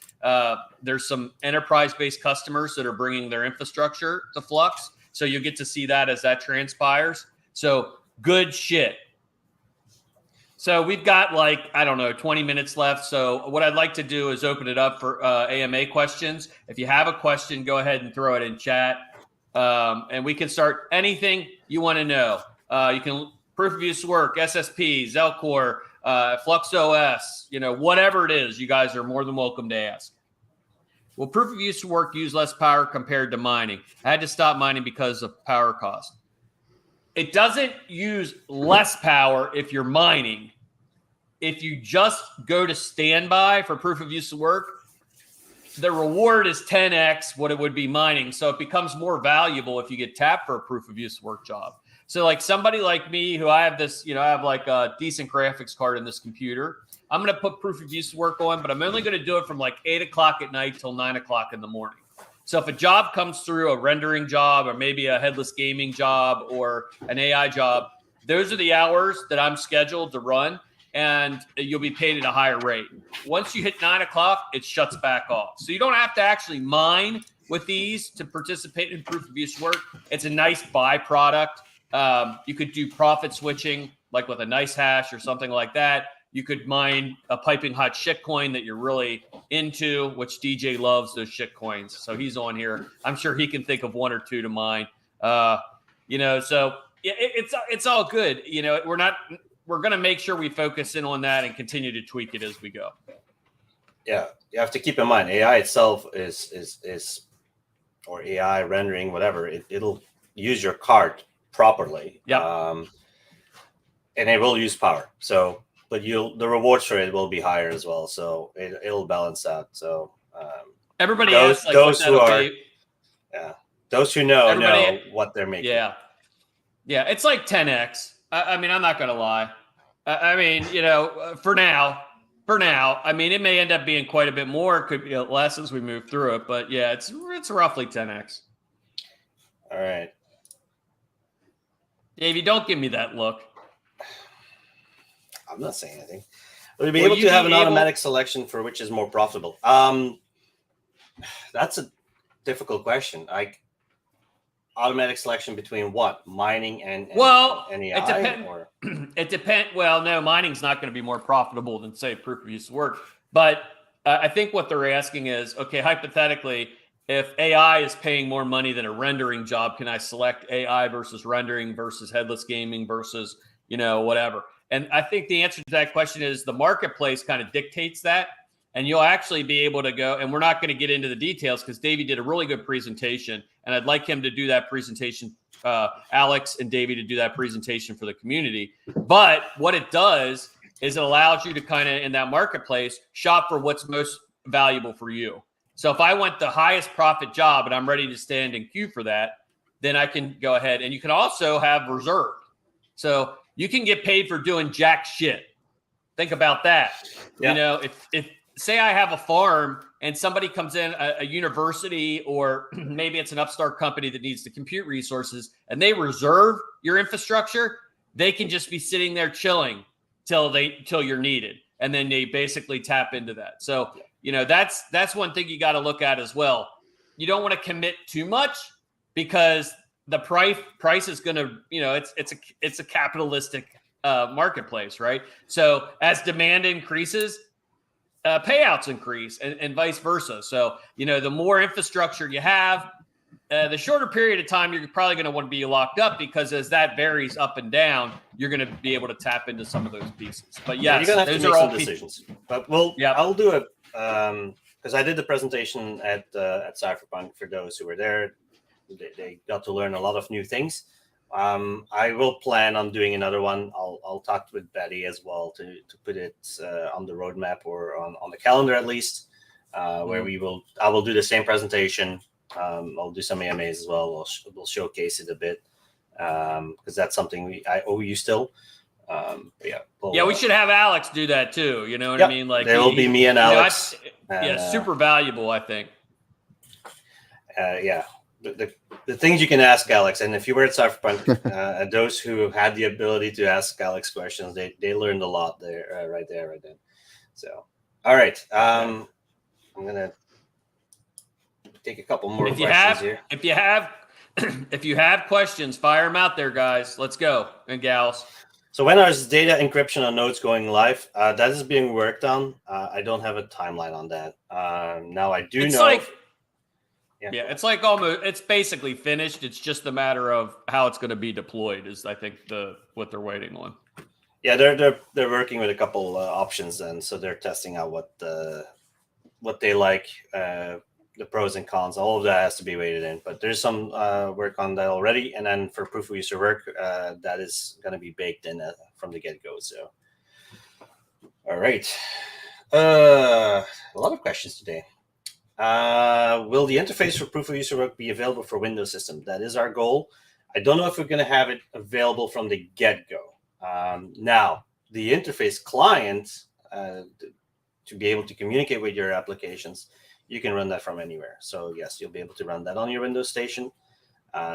There's some enterprise-based customers that are bringing their infrastructure to Flux. So you'll get to see that as that transpires. So good shit. So we've got 20 minutes left. So what I'd like to do is open it up for AMA questions. If you have a question, go ahead and throw it in chat. And we can start anything you want to know. You can Proof of Use Work, SSP, Zelcore, Flux OS, whatever it is, you guys are more than welcome to ask. Will Proof of Use Work use less power compared to mining? I had to stop mining because of power cost. It doesn't use less power if you're mining. if you just go to standby for proof of use work, the reward is 10x what it would be mining. So it becomes more valuable if you get tapped for a proof of use work job. So like somebody like me who I have this, I have like a decent graphics card in this computer. I'm going to put proof of use work on, but I'm only going to do it from like 8 o'clock at night till 9 o'clock in the morning. So if a job comes through, a rendering job, or maybe a headless gaming job or an AI job, those are the hours that I'm scheduled to run, and you'll be paid at a higher rate. Once you hit 9 o'clock, it shuts back off. So you don't have to actually mine with these to participate in proof of use work. It's a nice byproduct. You could do profit switching, like with a nice hash or something like that. You could mine a piping hot shitcoin that you're really into, which DJ loves those shitcoins. So he's on here. I'm sure he can think of one or two to mine. So yeah, it's all good. We're going to make sure we focus in on that and continue to tweak it as we go. Yeah, you have to keep in mind AI itself is or AI rendering, whatever. It'll use your card properly. Yeah. And it will use power. So, but the rewards for it will be higher as well. So it'll balance out. So everybody those asks, like, those who are be. those who know what they're making. Yeah, it's like 10x. I mean, I'm not going to lie. I mean, for now, I mean, it may end up being quite a bit more. It could be less as we move through it. But yeah, it's roughly 10x. All right. Davey, don't give me that look. I'm not saying anything. Will you be able to have an automatic selection for which is more profitable? That's a difficult question. Like automatic selection between what? Mining and AI? It depends. It depends. Well, no, mining's not going to be more profitable than, say, proof of use work. But I think what they're asking is, okay, hypothetically, if AI is paying more money than a rendering job, can I select AI versus rendering versus headless gaming versus, whatever? And I think the answer to that question is the marketplace kind of dictates that. And you'll actually be able to go, and we're not going to get into the details because Davey did a really good presentation. And I'd like him to do that presentation, Alex and Davey to do that presentation for the community. But what it does is it allows you to kind of, in that marketplace, shop for what's most valuable for you. So if I want the highest profit job and I'm ready to stand in queue for that, then I can go ahead. And you can also have reserved. So you can get paid for doing jack shit. Think about that. Yeah. If say I have a farm and somebody comes in, a university, or maybe it's an upstart company that needs the compute resources, and they reserve your infrastructure, they can just be sitting there chilling till you're needed. And then they basically tap into that. So, that's one thing you got to look at as well. You don't want to commit too much because the price is going to, it's a capitalistic marketplace, right? So as demand increases, payouts increase and vice versa. So, the more infrastructure you have, the shorter period of time, you're probably going to want to be locked up because as that varies up and down, you're going to be able to tap into some of those pieces. But yes, you're going to have to make some decisions. But I'll do it because I did the presentation at Cypherpunk for those who were there. They got to learn a lot of new things. I will plan on doing another one. I'll talk with Betty as well to put it on the roadmap or on the calendar at least, where I will do the same presentation. I'll do some AMAs as well. We'll showcase it a bit because that's something I owe you still. We should have Alex do that too. You know what I mean? Like there will be me and Alex. Super valuable, I think. The things you can ask Alex, and if you were at Cypherpunk, those who had the ability to ask Alex questions, they learned a lot there, right then. So, all right, I'm gonna take a couple more questions here. If you have questions, fire them out there, guys. Let's go, and gals. So when is data encryption on nodes going live? That is being worked on. I don't have a timeline on that. Now I do know. It's like it's basically finished. It's just a matter of how it's going to be deployed is I think what they're waiting on. Yeah, they're working with a couple options, and so they're testing out what they like, the pros and cons. All of that has to be weighted in, but there's some work on that already. And then for proof of user work, that is going to be baked in from the get-go. So All right. A lot of questions today. Will the interface for proof of use work be available for Windows system? That is our goal. I don't know if we're going to have it available from the get-go. Now, the interface client, to be able to communicate with your applications, you can run that from anywhere. So yes, you'll be able to run that on your Windows station.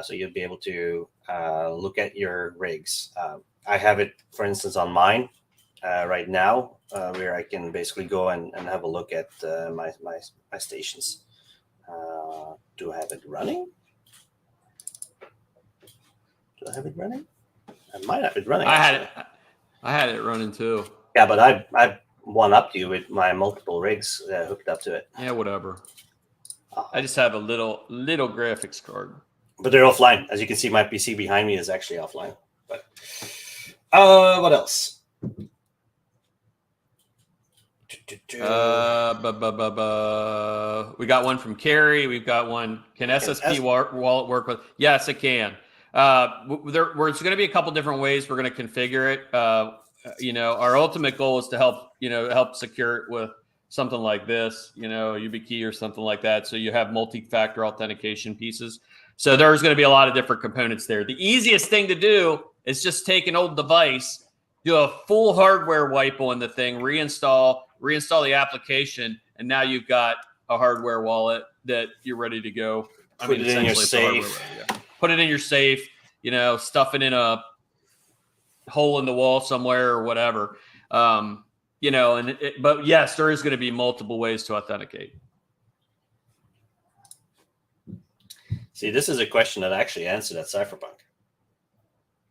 So you'll be able to look at your rigs. I have it, for instance, on mine right now, where I can basically go and have a look at my stations. Do I have it running? Do I have it running? I might have it running. I had it running too. Yeah, but I one-upped you with my multiple rigs hooked up to it. Yeah, whatever. I just have a little graphics card. But they're offline. As you can see, my PC behind me is actually offline. But what else? We got one from Carrie. We've got one. Can SSP wallet work with? Yes, it can. There's going to be a couple different ways we're going to configure it. Our ultimate goal is to help secure it with something like this, YubiKey or something like that. So you have multi-factor authentication pieces. So there's going to be a lot of different components there. The easiest thing to do is just take an old device, do a full hardware wipe on the thing, reinstall the application, and now you've got a hardware wallet that you're ready to go. Put it in your safe. Put it in your safe, stuff it in a hole in the wall somewhere or whatever. But yes, there is going to be multiple ways to authenticate. See, this is a question that I actually answered at Cypherpunk.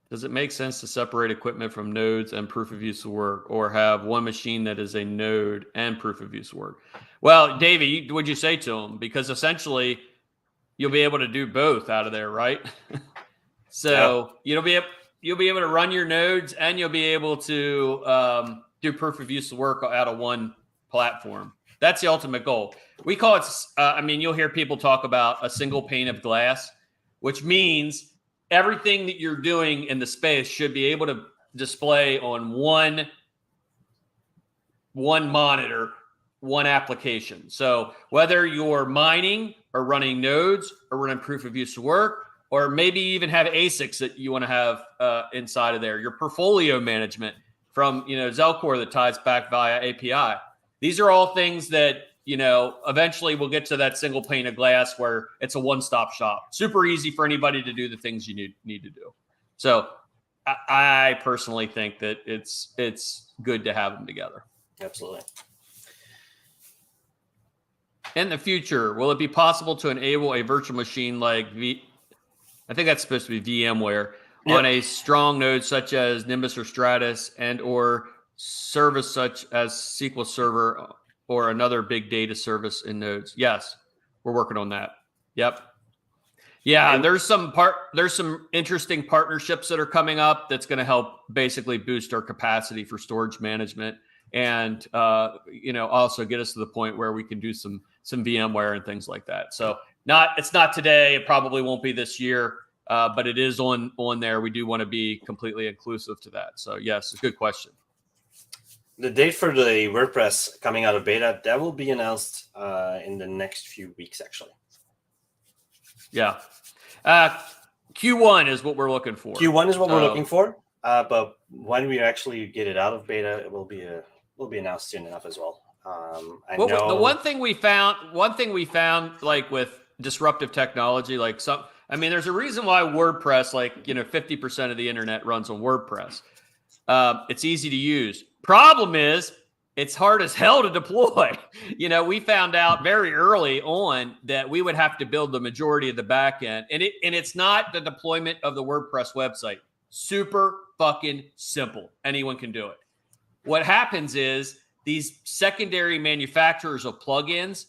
Does it make sense to separate equipment from nodes and proof of use work, or have one machine that is a node and proof of use work? Well, Davey, what'd you say to him? Because essentially, you'll be able to do both out of there, right? So you'll be able to run your nodes, and you'll be able to do proof of use work out of one platform. That's the ultimate goal. We call it. You'll hear people talk about a single pane of glass, which means everything that you're doing in the space should be able to display on one monitor, one application. So whether you're mining or running nodes or running proof of use work, or maybe even have ASICs that you want to have inside of there, your portfolio management from Zelcore that ties back via API. These are all things that eventually we'll get to that single pane of glass where it's a one-stop shop. Super easy for anybody to do the things you need to do. So I personally think that it's good to have them together. Absolutely. In the future, will it be possible to enable a virtual machine like I think that's supposed to be VMware on a strong node such as Nimbus or Stratus, and or service such as SQL Server or another big data service in nodes? Yes, we're working on that. Yep. Yeah, there's some interesting partnerships that are coming up that's going to help basically boost our capacity for storage management, and also get us to the point where we can do some VMware and things like that. So it's not today. It probably won't be this year, but it is on there. We do want to be completely inclusive to that. So yes, a good question. The date for the WordPress coming out of beta, that will be announced in the next few weeks, actually. Yeah. Q1 is what we're looking for. Q1 is what we're looking for. But when we actually get it out of beta, it will be announced soon enough as well. The one thing we found, like with disruptive technology, there's a reason why WordPress, 50% of the internet runs on WordPress. It's easy to use. Problem is, it's hard as hell to deploy. We found out very early on that we would have to build the majority of the back end. And it's not the deployment of the WordPress website. Super fucking simple. Anyone can do it. What happens is these secondary manufacturers of plugins,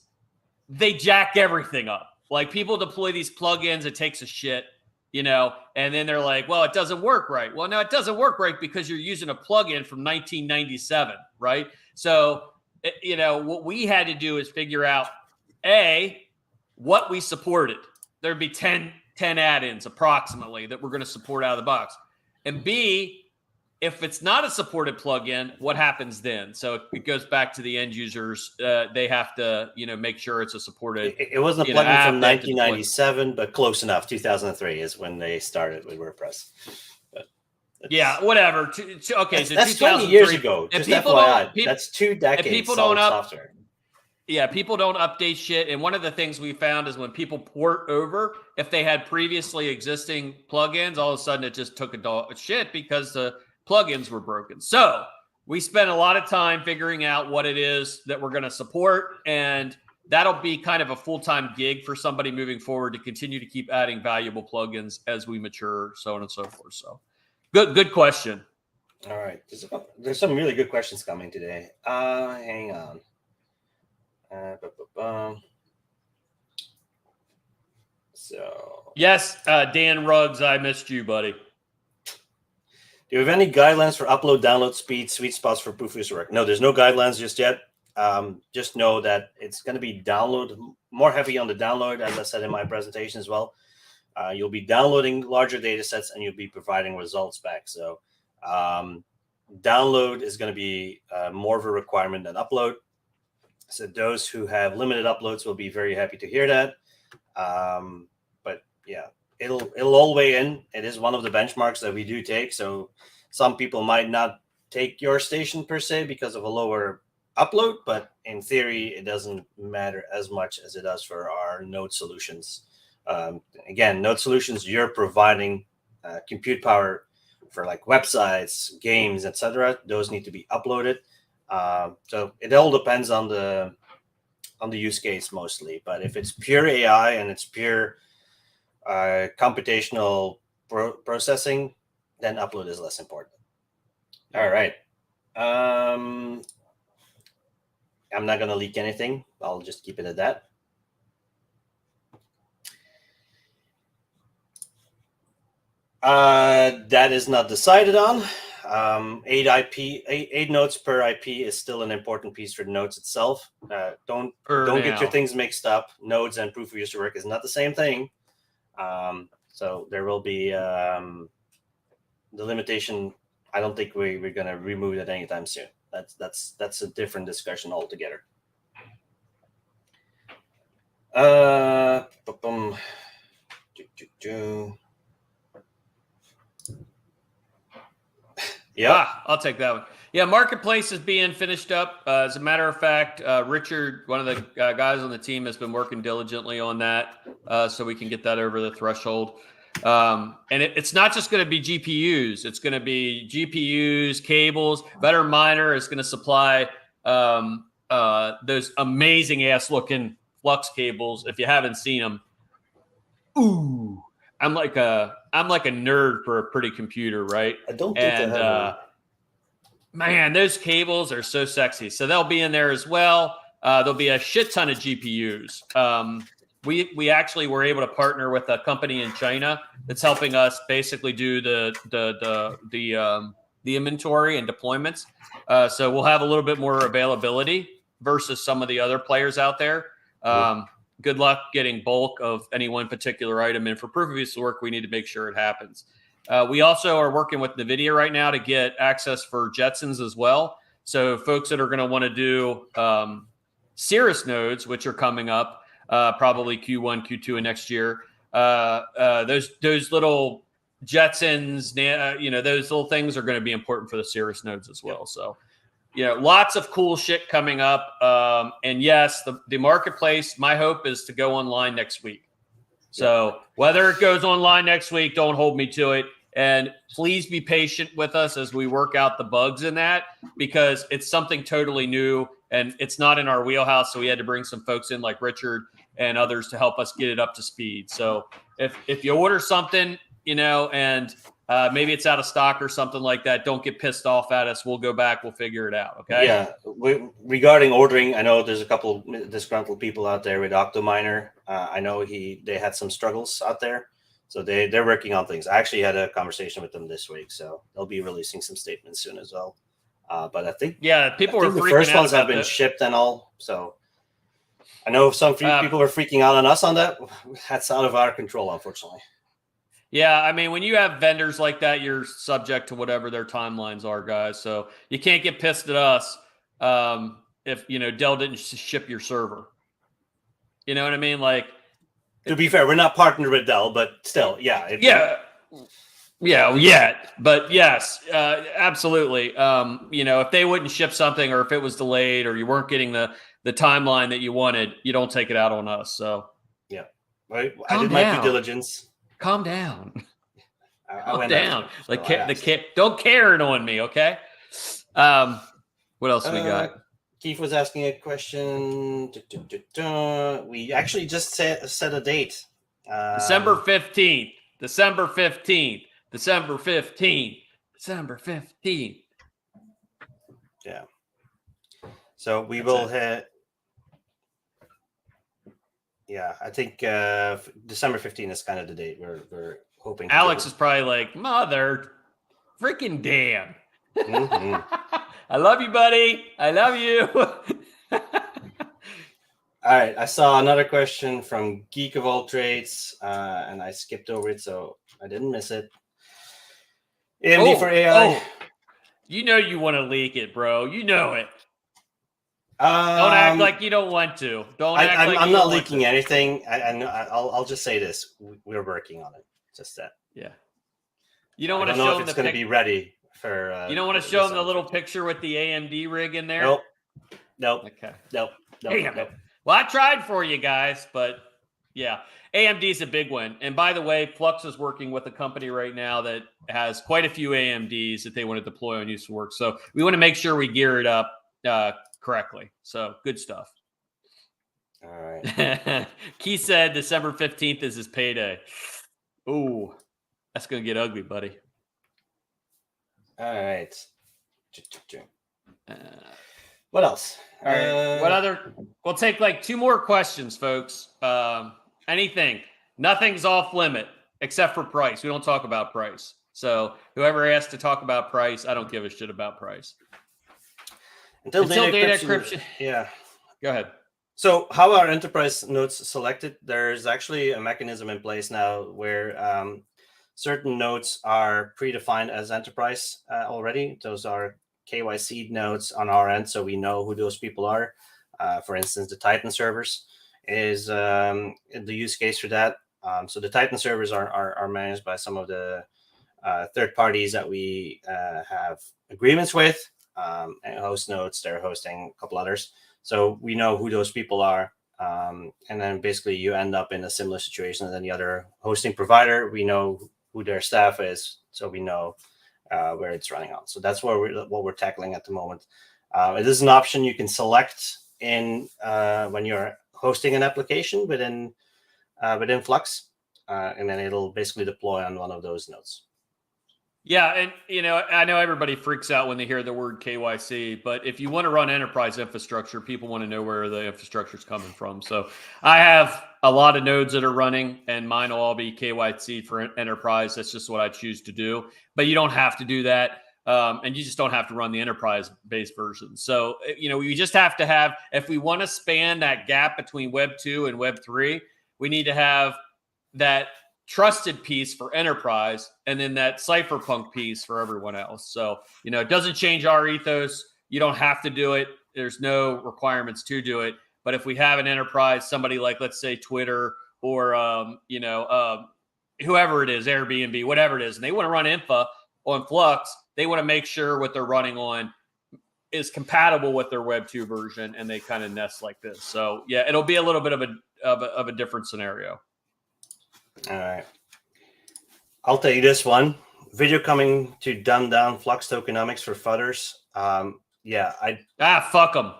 they jack everything up. Like, people deploy these plugins, it takes a shit, and then they're like, well, it doesn't work right. Well, no, it doesn't work right because you're using a plugin from 1997, right? So, what we had to do is figure out, A, what we supported. There'd be 10 add-ins approximately that we're going to support out of the box. And B, if it's not a supported plugin, what happens then? So it goes back to the end users. They have to, make sure it's a supported. It wasn't a plugin from 1997, but close enough. 2003 is when they started with WordPress. Yeah, whatever. Okay, so that's 20 years ago. Just FYI, that's 2 decades. People don't software. Yeah, people don't update shit. And one of the things we found is when people port over, if they had previously existing plugins, all of a sudden it just took a shit because the plugins were broken. So we spent a lot of time figuring out what it is that we're going to support. And that'll be kind of a full-time gig for somebody moving forward to continue to keep adding valuable plugins as we mature, so on and so forth. So good question. All right. There's some really good questions coming today. Hang on. So yes, Dan Ruggs, I missed you, buddy. Do you have any guidelines for upload, download speed, sweet spots for proof of user work? No, there's no guidelines just yet. Just know that it's going to be more heavy on the download, as I said in my presentation as well. You'll be downloading larger data sets and you'll be providing results back. So download is going to be more of a requirement than upload. So those who have limited uploads will be very happy to hear that. But yeah, it'll all weigh in. It is one of the benchmarks that we do take. So some people might not take your station per se because of a lower upload, but in theory, it doesn't matter as much as it does for our node solutions. Again, node solutions, you're providing compute power for like websites, games, etc. Those need to be uploaded. So it all depends on the use case mostly. But if it's pure AI and it's pure computational processing, then upload is less important. All right. I'm not going to leak anything. I'll just keep it at that. That is not decided on. 8 nodes per IP is still an important piece for the nodes itself. Don't get your things mixed up. Nodes and proof of user work is not the same thing. So there will be the limitation. I don't think we're going to remove that anytime soon. That's a different discussion altogether. Yeah, I'll take that one. Yeah, Marketplace is being finished up. As a matter of fact, Richard, one of the guys on the team, has been working diligently on that so we can get that over the threshold. And it's not just going to be GPUs. It's going to be GPUs, cables. Better Miner is going to supply those amazing ass looking Flux cables. If you haven't seen them, ooh, I'm like a nerd for a pretty computer, right? I don't think I have man, those cables are so sexy. So they'll be in there as well. There'll be a shit ton of GPUs. We actually were able to partner with a company in China that's helping us basically do the inventory and deployments. So we'll have a little bit more availability versus some of the other players out there. Good luck getting bulk of any one particular item. And for proof of use work, we need to make sure it happens. We also are working with NVIDIA right now to get access for Jetsons as well. So folks that are going to want to do Cirrus nodes, which are coming up, probably Q1, Q2 of next year. Those little Jetsons, those little things are going to be important for the Cirrus nodes as well. So, lots of cool shit coming up. And yes, the marketplace, my hope is to go online next week. So whether it goes online next week, don't hold me to it. And please be patient with us as we work out the bugs in that, because it's something totally new and it's not in our wheelhouse. So we had to bring some folks in like Richard and others to help us get it up to speed. So if you order something, and maybe it's out of stock or something like that, don't get pissed off at us. We'll go back. We'll figure it out. Okay. Yeah. Regarding ordering, I know there's a couple disgruntled people out there with Octominer. I know they had some struggles out there. So they're working on things. I actually had a conversation with them this week, so they'll be releasing some statements soon as well. But I think people were the freaking first out ones have about been shipped and all. So I know some people were freaking out on us on that. That's out of our control, unfortunately. Yeah, I mean, when you have vendors like that, you're subject to whatever their timelines are, guys. So you can't get pissed at us if Dell didn't ship your server. You know what I mean? Like, to be fair, we're not partnered with Dell, but still, yeah. But yes, absolutely. If they wouldn't ship something, or if it was delayed, or you weren't getting the timeline that you wanted, you don't take it out on us. So yeah, I did my due diligence. Calm down. I went down. Like, don't Karen on me, okay? What else we got? Keith was asking a question. We actually just set a date. December 15th. December 15th. December 15th. December 15th. Yeah. So we will hit. Yeah, I think December 15th is kind of the date we're hoping. Alex is probably like, mother freaking damn. Mm-hmm. I love you, buddy. I love you. All right. I saw another question from Geek of All Trades, and I skipped over it, so I didn't miss it. AMD for AI. Oh. You know you want to leak it, bro. You know it. Don't act like you don't want to. I'm not leaking anything. I'll just say this: we're working on it. Just that. Yeah. You don't want to show them if it's going to be ready for. You don't want to show them the little picture with the AMD rig in there. Nope. Okay. Nope. Well, I tried for you guys, but yeah, AMD's a big one. And by the way, Flux is working with a company right now that has quite a few AMDs that they want to deploy on useful work. So we want to make sure we gear it up correctly. So good stuff. All right. Key said December 15th is his payday. Ooh, that's going to get ugly, buddy. All right. What else? All right. What other? We'll take like 2 more questions, folks. Anything. Nothing's off limit except for price. We don't talk about price. So whoever has to talk about price, I don't give a shit about price. Until data encryption. Yeah. Go ahead. So how are enterprise nodes selected? There's actually a mechanism in place now where certain nodes are predefined as enterprise already. Those are KYC nodes on our end, so we know who those people are. For instance, the Titan servers is the use case for that. So the Titan servers are managed by some of the third parties that we have agreements with. And host nodes, they're hosting a couple others. So we know who those people are. And then basically you end up in a similar situation as any other hosting provider. We know who their staff is, so we know where it's running on. So that's what we're tackling at the moment. It is an option you can select in when you're hosting an application within Flux, and then it'll basically deploy on one of those nodes. Yeah, and I know everybody freaks out when they hear the word KYC, but if you want to run enterprise infrastructure, people want to know where the infrastructure is coming from. So I have a lot of nodes that are running, and mine will all be KYC for enterprise. That's just what I choose to do. But you don't have to do that, and you just don't have to run the enterprise-based version. So we just have to have, if we want to span that gap between Web 2 and Web 3, we need to have that trusted piece for enterprise, and then that Cypherpunk piece for everyone else. So, it doesn't change our ethos. You don't have to do it. There's no requirements to do it. But if we have an enterprise, somebody like, let's say Twitter or, whoever it is, Airbnb, whatever it is, and they want to run infra on Flux, they want to make sure what they're running on is compatible with their Web 2 version, and they kind of nest like this. So yeah, it'll be a little bit of a different scenario. All right. I'll tell you this one. Video coming to dumb down Flux tokenomics for fudders. Fuck them.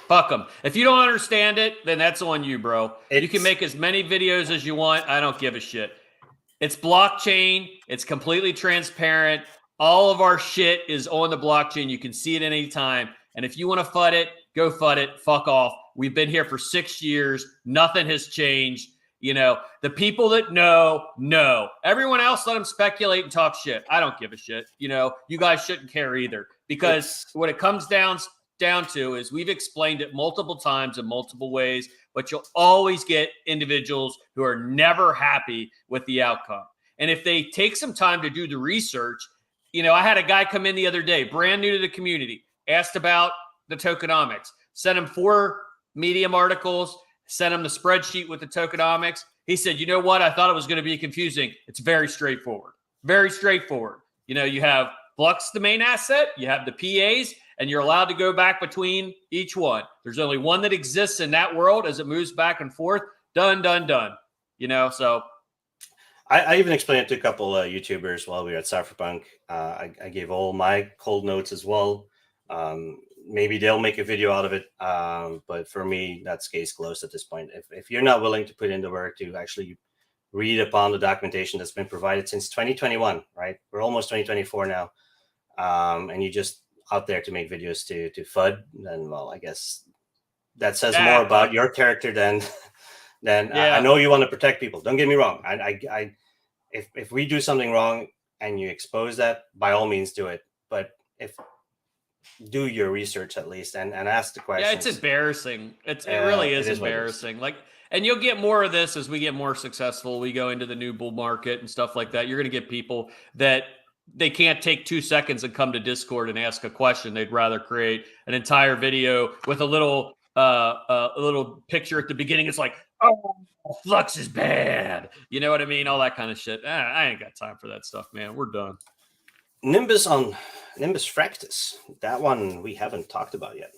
Fuck them. If you don't understand it, then that's on you, bro. You can make as many videos as you want. I don't give a shit. It's blockchain. It's completely transparent. All of our shit is on the blockchain. You can see it any time. And if you want to FUD it, go FUD it. Fuck off. We've been here for 6 years. Nothing has changed. The people that know. Everyone else, let them speculate and talk shit. I don't give a shit. You guys shouldn't care either, because what it comes down to is we've explained it multiple times in multiple ways, but you'll always get individuals who are never happy with the outcome. And if they take some time to do the research, I had a guy come in the other day, brand new to the community, asked about the tokenomics, sent him 4 Medium articles, sent him the spreadsheet with the tokenomics. He said, you know what? I thought it was going to be confusing. It's very straightforward. Very straightforward. You have Flux, the main asset, you have the PAs, and you're allowed to go back between each one. There's only one that exists in that world as it moves back and forth. Done. So. I even explained it to a couple YouTubers while we were at Cypherpunk. I gave all my cold notes as well. Maybe they'll make a video out of it. But for me, that's case closed at this point. If you're not willing to put in the work to actually read upon the documentation that's been provided since 2021, right? We're almost 2024 now. And you just out there to make videos to FUD, then, well, I guess that says more about your character than I know you want to protect people. Don't get me wrong. If we do something wrong and you expose that, by all means do it. But do your research at least and ask the questions. Yeah, it's embarrassing. It really is embarrassing. And you'll get more of this as we get more successful. We go into the new bull market and stuff like that. You're going to get people that they can't take 2 seconds and come to Discord and ask a question. They'd rather create an entire video with a little picture at the beginning. It's like, oh, Flux is bad. You know what I mean? All that kind of shit. I ain't got time for that stuff, man. We're done. Nimbus Fractus. That one we haven't talked about yet.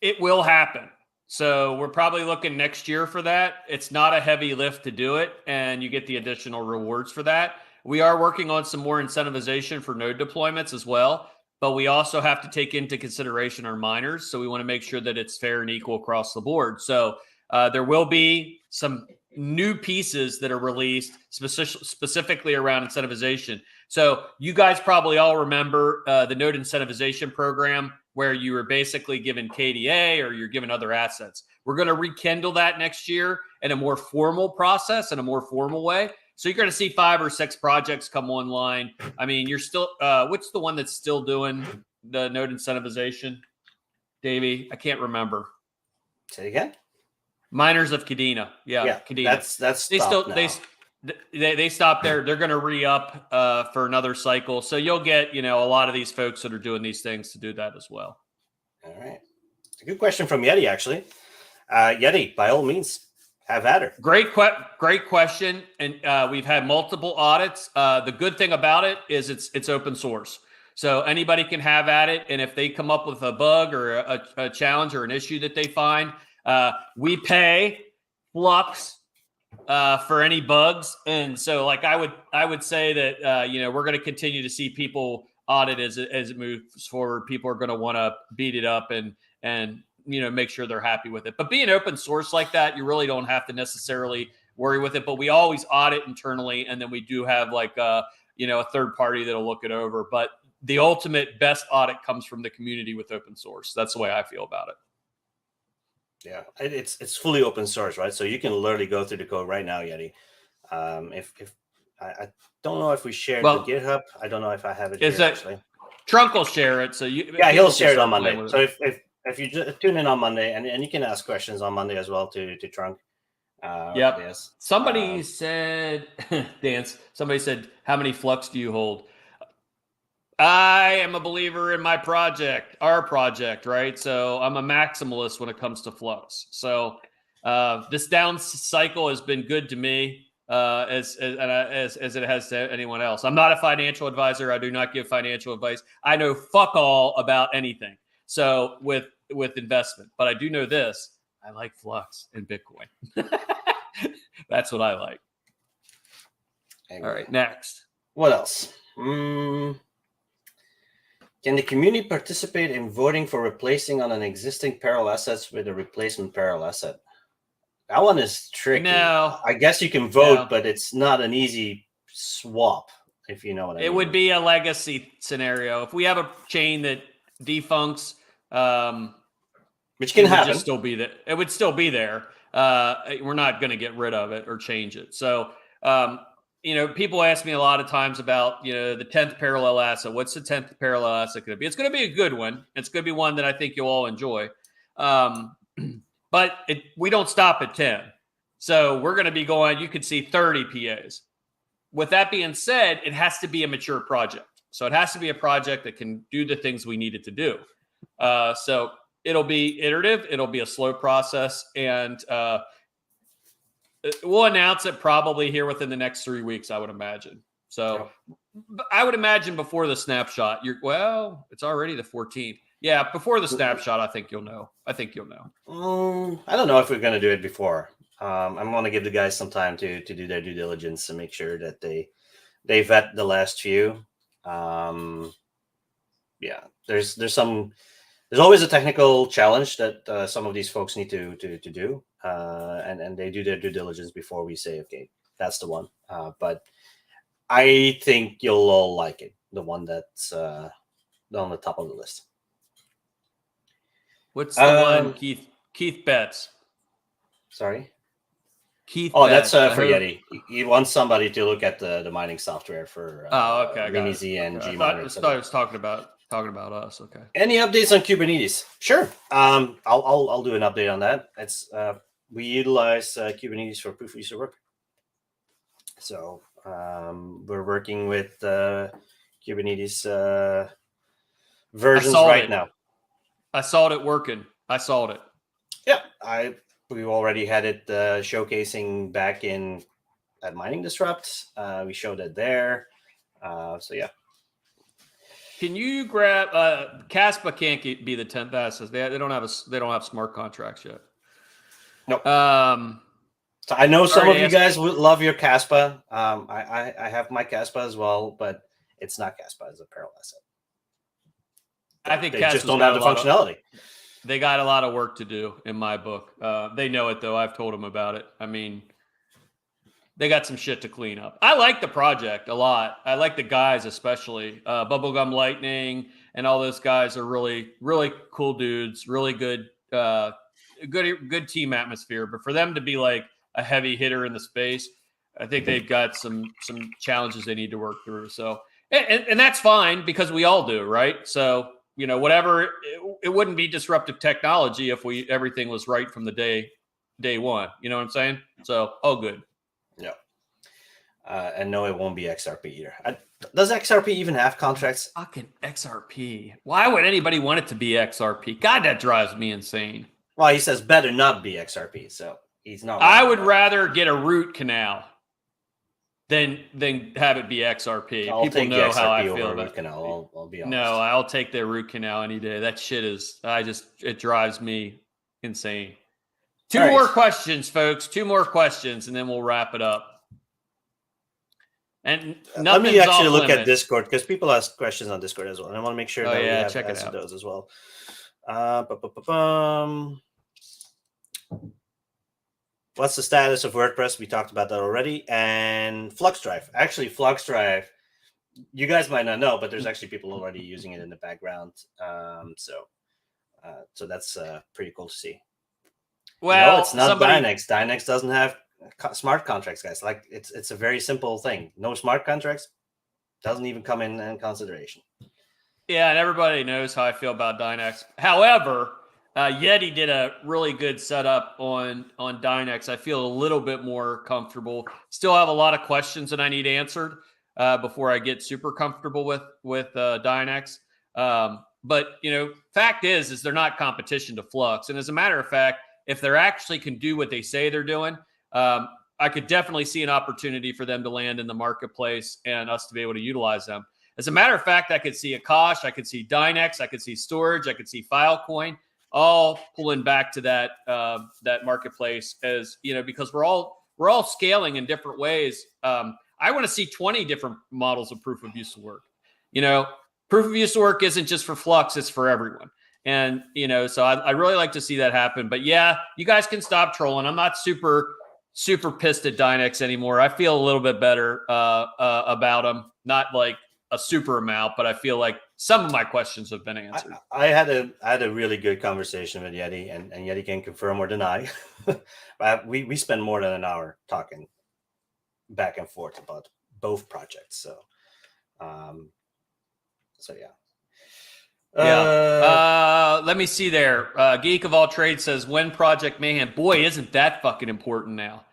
It will happen. So we're probably looking next year for that. It's not a heavy lift to do it, and you get the additional rewards for that. We are working on some more incentivization for node deployments as well, but we also have to take into consideration our miners. So we want to make sure that it's fair and equal across the board. So there will be some new pieces that are released specifically around incentivization. So you guys probably all remember the node incentivization program where you were basically given KDA or you're given other assets. We're going to rekindle that next year in a more formal process, in a more formal way. So you're going to see 5 or 6 projects come online. I mean, you're still, what's the one that's still doing the node incentivization? Davey, I can't remember. Say it again. Miners of Kadena. Yeah. Kadena. That's they stopped there. They're going to re-up for another cycle. So you'll get, a lot of these folks that are doing these things to do that as well. All right. It's a good question from Yeti, actually. Yeti, by all means, have at her. Great question. And we've had multiple audits. The good thing about it is it's open source. So anybody can have at it. And if they come up with a bug or a challenge or an issue that they find, we pay Flux for any bugs. And so I would say that, we're going to continue to see people audit as it moves forward. People are going to want to beat it up and make sure they're happy with it. But being open source like that, you really don't have to necessarily worry with it. But we always audit internally. And then we do have a third party that'll look it over. But the ultimate best audit comes from the community with open source. That's the way I feel about it. Yeah, it's fully open source, right? So you can literally go through the code right now, Yeti. If I don't know if we shared the GitHub. I don't know if I have it here, actually. Trunk will share it. So he'll share it on Monday. So if you just tune in on Monday, and you can ask questions on Monday as well to Trunk. Yep. Yes. Somebody said, Dance. Somebody said, how many Flux do you hold? I am a believer in our project, right? So I'm a maximalist when it comes to Flux. So this down cycle has been good to me as it has to anyone else. I'm not a financial advisor. I do not give financial advice. I know fuck all about anything. So with investment, but I do know this. I like Flux and Bitcoin. That's what I like. Anyway. All right, next. What else? Can the community participate in voting for replacing on an existing parallel assets with a replacement parallel asset? That one is tricky. No. I guess you can vote, but it's not an easy swap, if you know what I mean. It would be a legacy scenario. If we have a chain that defuncts, which can happen. It would still be there. We're not going to get rid of it or change it. So, people ask me a lot of times about, the 10th parallel asset. What's the 10th parallel asset going to be? It's going to be a good one. It's going to be one that I think you'll all enjoy. But we don't stop at 10. So we're going to be going, you could see 30 PAs. with that being said, it has to be a mature project. So it has to be a project that can do the things we need it to do. So it'll be iterative. It'll be a slow process. And we'll announce it probably here within the next 3 weeks, I would imagine. So I would imagine before the snapshot, it's already the 14th. Yeah, before the snapshot, I think you'll know. I don't know if we're going to do it before. I'm going to give the guys some time to do their due diligence and make sure that they vet the last few. There's always a technical challenge that some of these folks need to do, and they do their due diligence before we say, okay, that's the one. But I think you'll all like it, the one that's on the top of the list. What's the one Keith Betts? Sorry? Keith Betts. That's for Yeti. He wants somebody to look at the mining software for Mini-Z and Gminer. I was talking about us. Okay. Any updates on Kubernetes? Sure. I'll do an update on that. It's we utilize Kubernetes for proof of use of work. So we're working with Kubernetes versions right now. I saw it working. I saw it. Yeah, we already had it showcasing back at Mining Disrupt. We showed it there. So yeah. Can you grab Caspa can't be the 10th fastest. They don't have smart contracts yet. Nope. So I know some of you guys would love your Caspa. I have my Caspa as well, but it's not Caspa as a parallel asset. I think they just don't have the functionality. They got a lot of work to do in my book. They know it though. I've told them about it. I mean, they got some shit to clean up. I like the project a lot. I like the guys, especially Bubblegum Lightning and all those guys are really, really cool dudes. Really good team atmosphere. But for them to be like a heavy hitter in the space, I think they've got some challenges they need to work through. So, and that's fine because we all do, right? So, whatever, it wouldn't be disruptive technology if everything was right from the day one. You know what I'm saying? So, all good. Yeah. And no, it won't be XRP either. Does XRP even have contracts? Fucking XRP. Why would anybody want it to be XRP? God, that drives me insane. Well, he says better not be XRP, so he's not. I would rather get a root canal than have it be XRP. People know how I feel about root canal. I'll be honest. No, I'll take the root canal any day. That shit it drives me insane. Two more questions, folks. 2 more questions, and then we'll wrap it up. And let me actually look at Discord because people ask questions on Discord as well, and I want to make sure that we have answered those as well. What's the status of WordPress? We talked about that already. And Flux Drive. Actually, Flux Drive, you guys might not know, but there's actually people already using it in the background. So that's pretty cool to see. Well, no, it's not Dynex. Dynex doesn't have smart contracts, guys. Like it's a very simple thing. No smart contracts doesn't even come in consideration. Yeah, and everybody knows how I feel about Dynex. However, Yeti did a really good setup on Dynex. I feel a little bit more comfortable. Still have a lot of questions that I need answered before I get super comfortable with Dynex. But fact is they're not competition to Flux. And as a matter of fact, if they actually can do what they say they're doing, I could definitely see an opportunity for them to land in the marketplace and us to be able to utilize them. As a matter of fact, I could see Akash, I could see Dynex, I could see Storage, I could see Filecoin, all pulling back to that marketplace as because we're all scaling in different ways. I want to see 20 different models of proof of use of work. Proof of use of work isn't just for Flux; it's for everyone. And so I really like to see that happen. But yeah, you guys can stop trolling. I'm not super pissed at Dynex anymore. I feel a little bit better about them. Not like a super amount, but I feel like some of my questions have been answered. I had a really good conversation with Yeti, and Yeti can confirm or deny. But we spent more than an hour talking back and forth about both projects. So yeah. Let me see there. Geek of all trades says when Project Mayhem. Boy, isn't that fucking important now.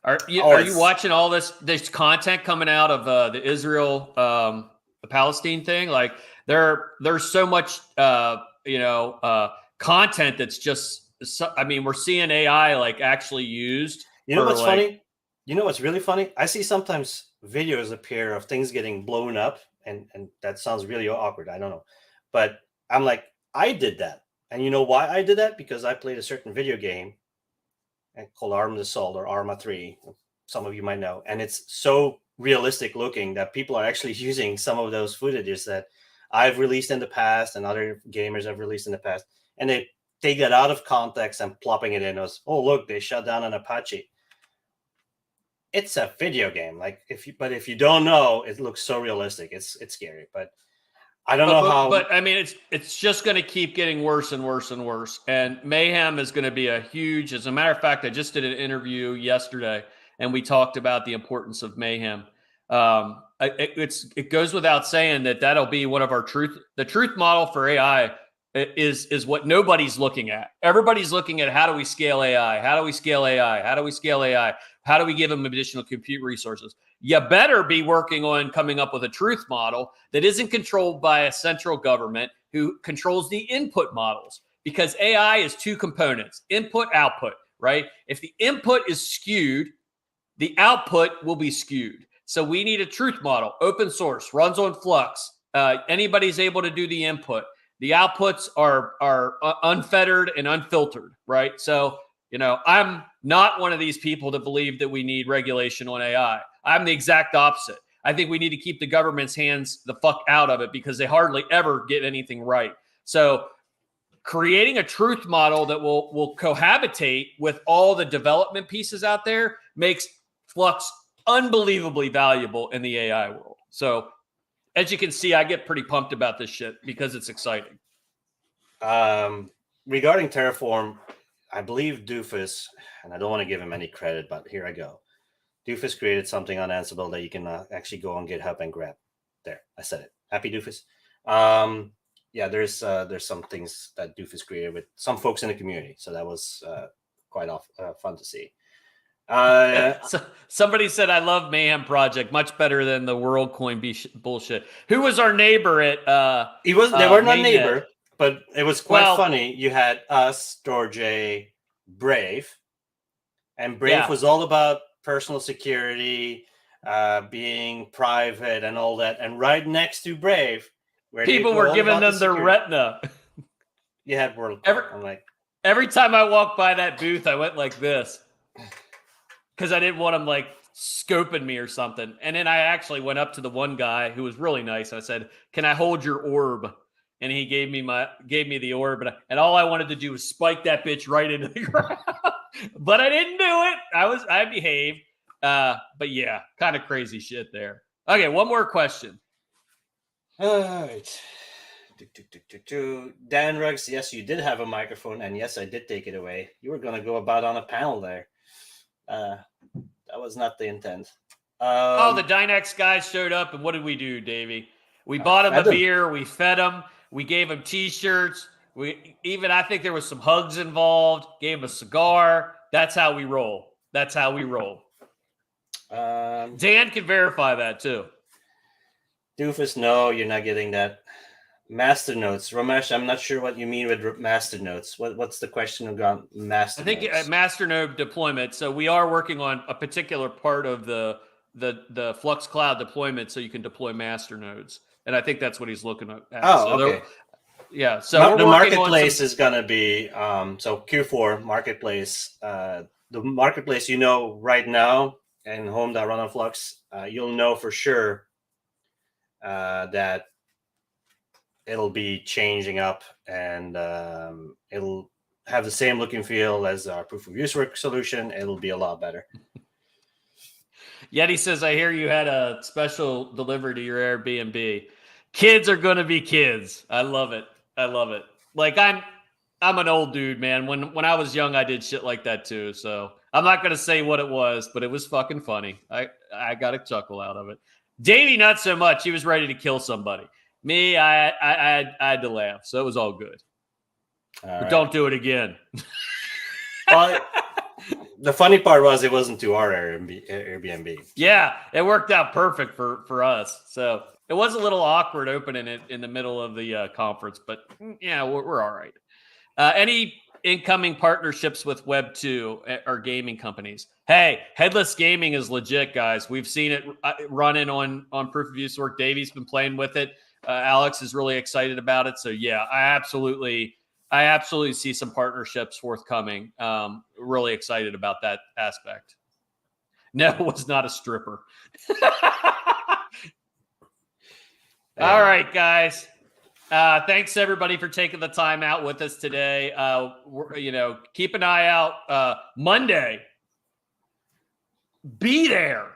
Are you it's- watching all this content coming out of the Israel the Palestine thing? Like there's so much content that's just. I mean, we're seeing AI like actually used. You know what's funny? You know what's really funny? I see sometimes videos appear of things getting blown up, and that sounds really awkward. I don't know, but I'm like, I did that, and you know why I did that? Because I played a certain video game called Armed Assault or Arma 3. Some of you might know, and it's so realistic looking that people are actually using some of those footages that I've released in the past and other gamers have released in the past, and they take that out of context and plopping it in as, oh look, they shut down an Apache. It's a video game, like if you don't know, it looks so realistic. It's scary, but I don't know how. But I mean, it's just going to keep getting worse and worse and worse. And mayhem is going to be a huge. As a matter of fact, I just did an interview yesterday, and we talked about the importance of mayhem. It goes without saying that'll be one of our the truth model for AI is what nobody's looking at. Everybody's looking at how do we scale AI? How do we scale AI? How do we scale AI? How do we give them additional compute resources? You better be working on coming up with a truth model that isn't controlled by a central government who controls the input models, because AI is two components, input, output, right? If the input is skewed, the output will be skewed. So we need a truth model, open source, runs on Flux. Anybody's able to do the input. The outputs are unfettered and unfiltered, right? So, I'm not one of these people that believe that we need regulation on AI. I'm the exact opposite. I think we need to keep the government's hands the fuck out of it because they hardly ever get anything right. So creating a truth model that will cohabitate with all the development pieces out there makes Flux unbelievably valuable in the AI world. So as you can see, I get pretty pumped about this shit because it's exciting. Regarding Terraform, I believe Doofus, and I don't want to give him any credit, but here I go. Doofus created something on Ansible that you can actually go on GitHub and grab. There, I said it. Happy Doofus. There's some things that Doofus created with some folks in the community, so that was quite fun to see. So somebody said, "I love Mayhem Project much better than the WorldCoin bullshit." Who was our neighbor at? They weren't a neighbor, but it was quite funny. You had us, Dorje, Brave, and Brave was all about personal security, being private, and all that. And right next to Brave, where people were giving them their retina. You had World. Every time I walked by that booth, I went like this. Because I didn't want him like scoping me or something. And then I actually went up to the one guy who was really nice. I said, "Can I hold your orb?" And he gave me the orb. And all I wanted to do was spike that bitch right into the ground. But I didn't do it. I behaved. But yeah, kind of crazy shit there. Okay, one more question. All right. Dan Ruggs, yes, you did have a microphone. And yes, I did take it away. You were going to go about on a panel there. That was not the intent. The Dynex guys showed up, and what did we do, Davey? We bought him a beer, we fed him, we gave him t-shirts, I think there was some hugs involved, gave him a cigar. That's how we roll. Dan can verify that too. Doofus, no, you're not getting that. Master notes, Ramesh. I'm not sure what you mean with master notes. What's the question about master? I think notes? Master node deployment. So we are working on a particular part of the Flux Cloud deployment, so you can deploy master nodes, and I think that's what he's looking at. Okay. Yeah. So the marketplace is gonna be so Q4 marketplace. The marketplace, right now, and home.run on Flux, you'll know for sure that it'll be changing up, and it'll have the same look and feel as our proof of use work solution. It'll be a lot better. Yeti says, "I hear you had a special delivery to your Airbnb. Kids are going to be kids." I love it. Like I'm an old dude, man. When I was young, I did shit like that too. So I'm not going to say what it was, but it was fucking funny. I got a chuckle out of it. Davey, not so much. He was ready to kill somebody. Me, I had to laugh, so it was all good. But don't do it again. Well, The funny part was it wasn't to our Airbnb. Yeah, it worked out perfect for us. So it was a little awkward opening it in the middle of the conference, but yeah, we're all right. Any incoming partnerships with Web 2 or gaming companies? Hey, headless gaming is legit, guys. We've seen it running on Proof of Use work. Davey's been playing with it. Alex is really excited about it. So yeah, I absolutely see some partnerships forthcoming. Really excited about that aspect. No, it was not a stripper. All right, guys. Thanks everybody for taking the time out with us today. Keep an eye out. Monday, be there.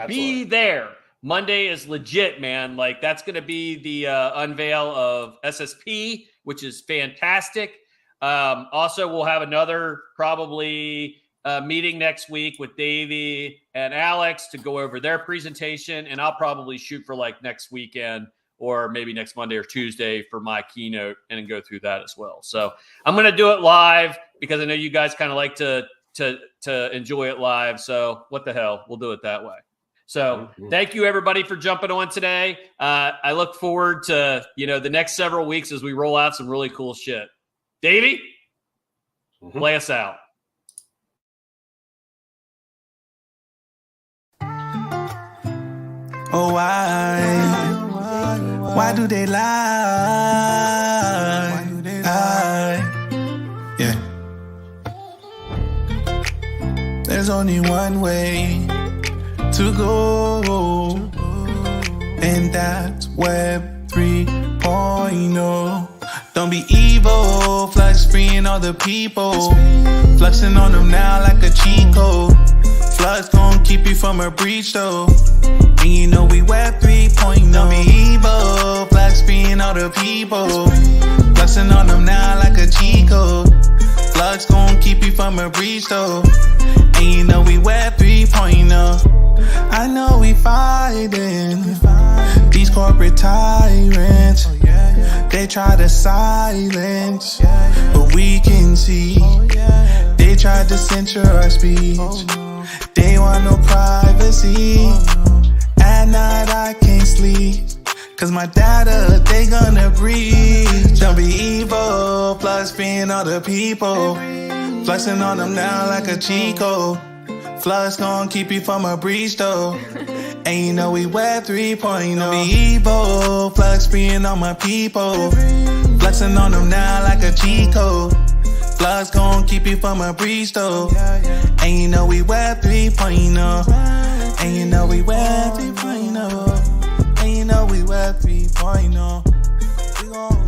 Be there. Monday is legit, man. Like, that's going to be the unveil of SSP, which is fantastic. Also, we'll have another probably meeting next week with Davey and Alex to go over their presentation, and I'll probably shoot for like next weekend or maybe next Monday or Tuesday for my keynote and go through that as well. So I'm going to do it live because I know you guys kind of like to enjoy it live. So what the hell, we'll do it that way. So thank you everybody for jumping on today. I look forward to, the next several weeks as we roll out some really cool shit. Davey, play us out. Oh, why do they lie? Yeah. There's only one way to go, and that's Web 3.0. Don't be evil, Flux freeing all the people, fluxing on them now like a cheat code. Flux gon' keep you from a breach though, and you know we Web 3.0. Don't be evil, Flux freeing all the people, fluxing on them now like a cheat code. Flux gon' keep you from a breach though, and you know we Web 3.0. I know we fighting these corporate tyrants. They try to silence, but we can see. They tried to censor our speech. They want no privacy. At night I can't sleep, cause my data, they gonna breach. Don't be evil, Flux being all the people, fluxing on them now like a cheat code. Flux gon' keep you from a breach though, and you know we Web 3.0. Don't be evil, Flux being on my people, fluxing on them now like a cheat code. Flux gon' keep you from a breach though, and you know we Web 3.0. And you know we Web 3.0. And you know we Web 3.0. We gon'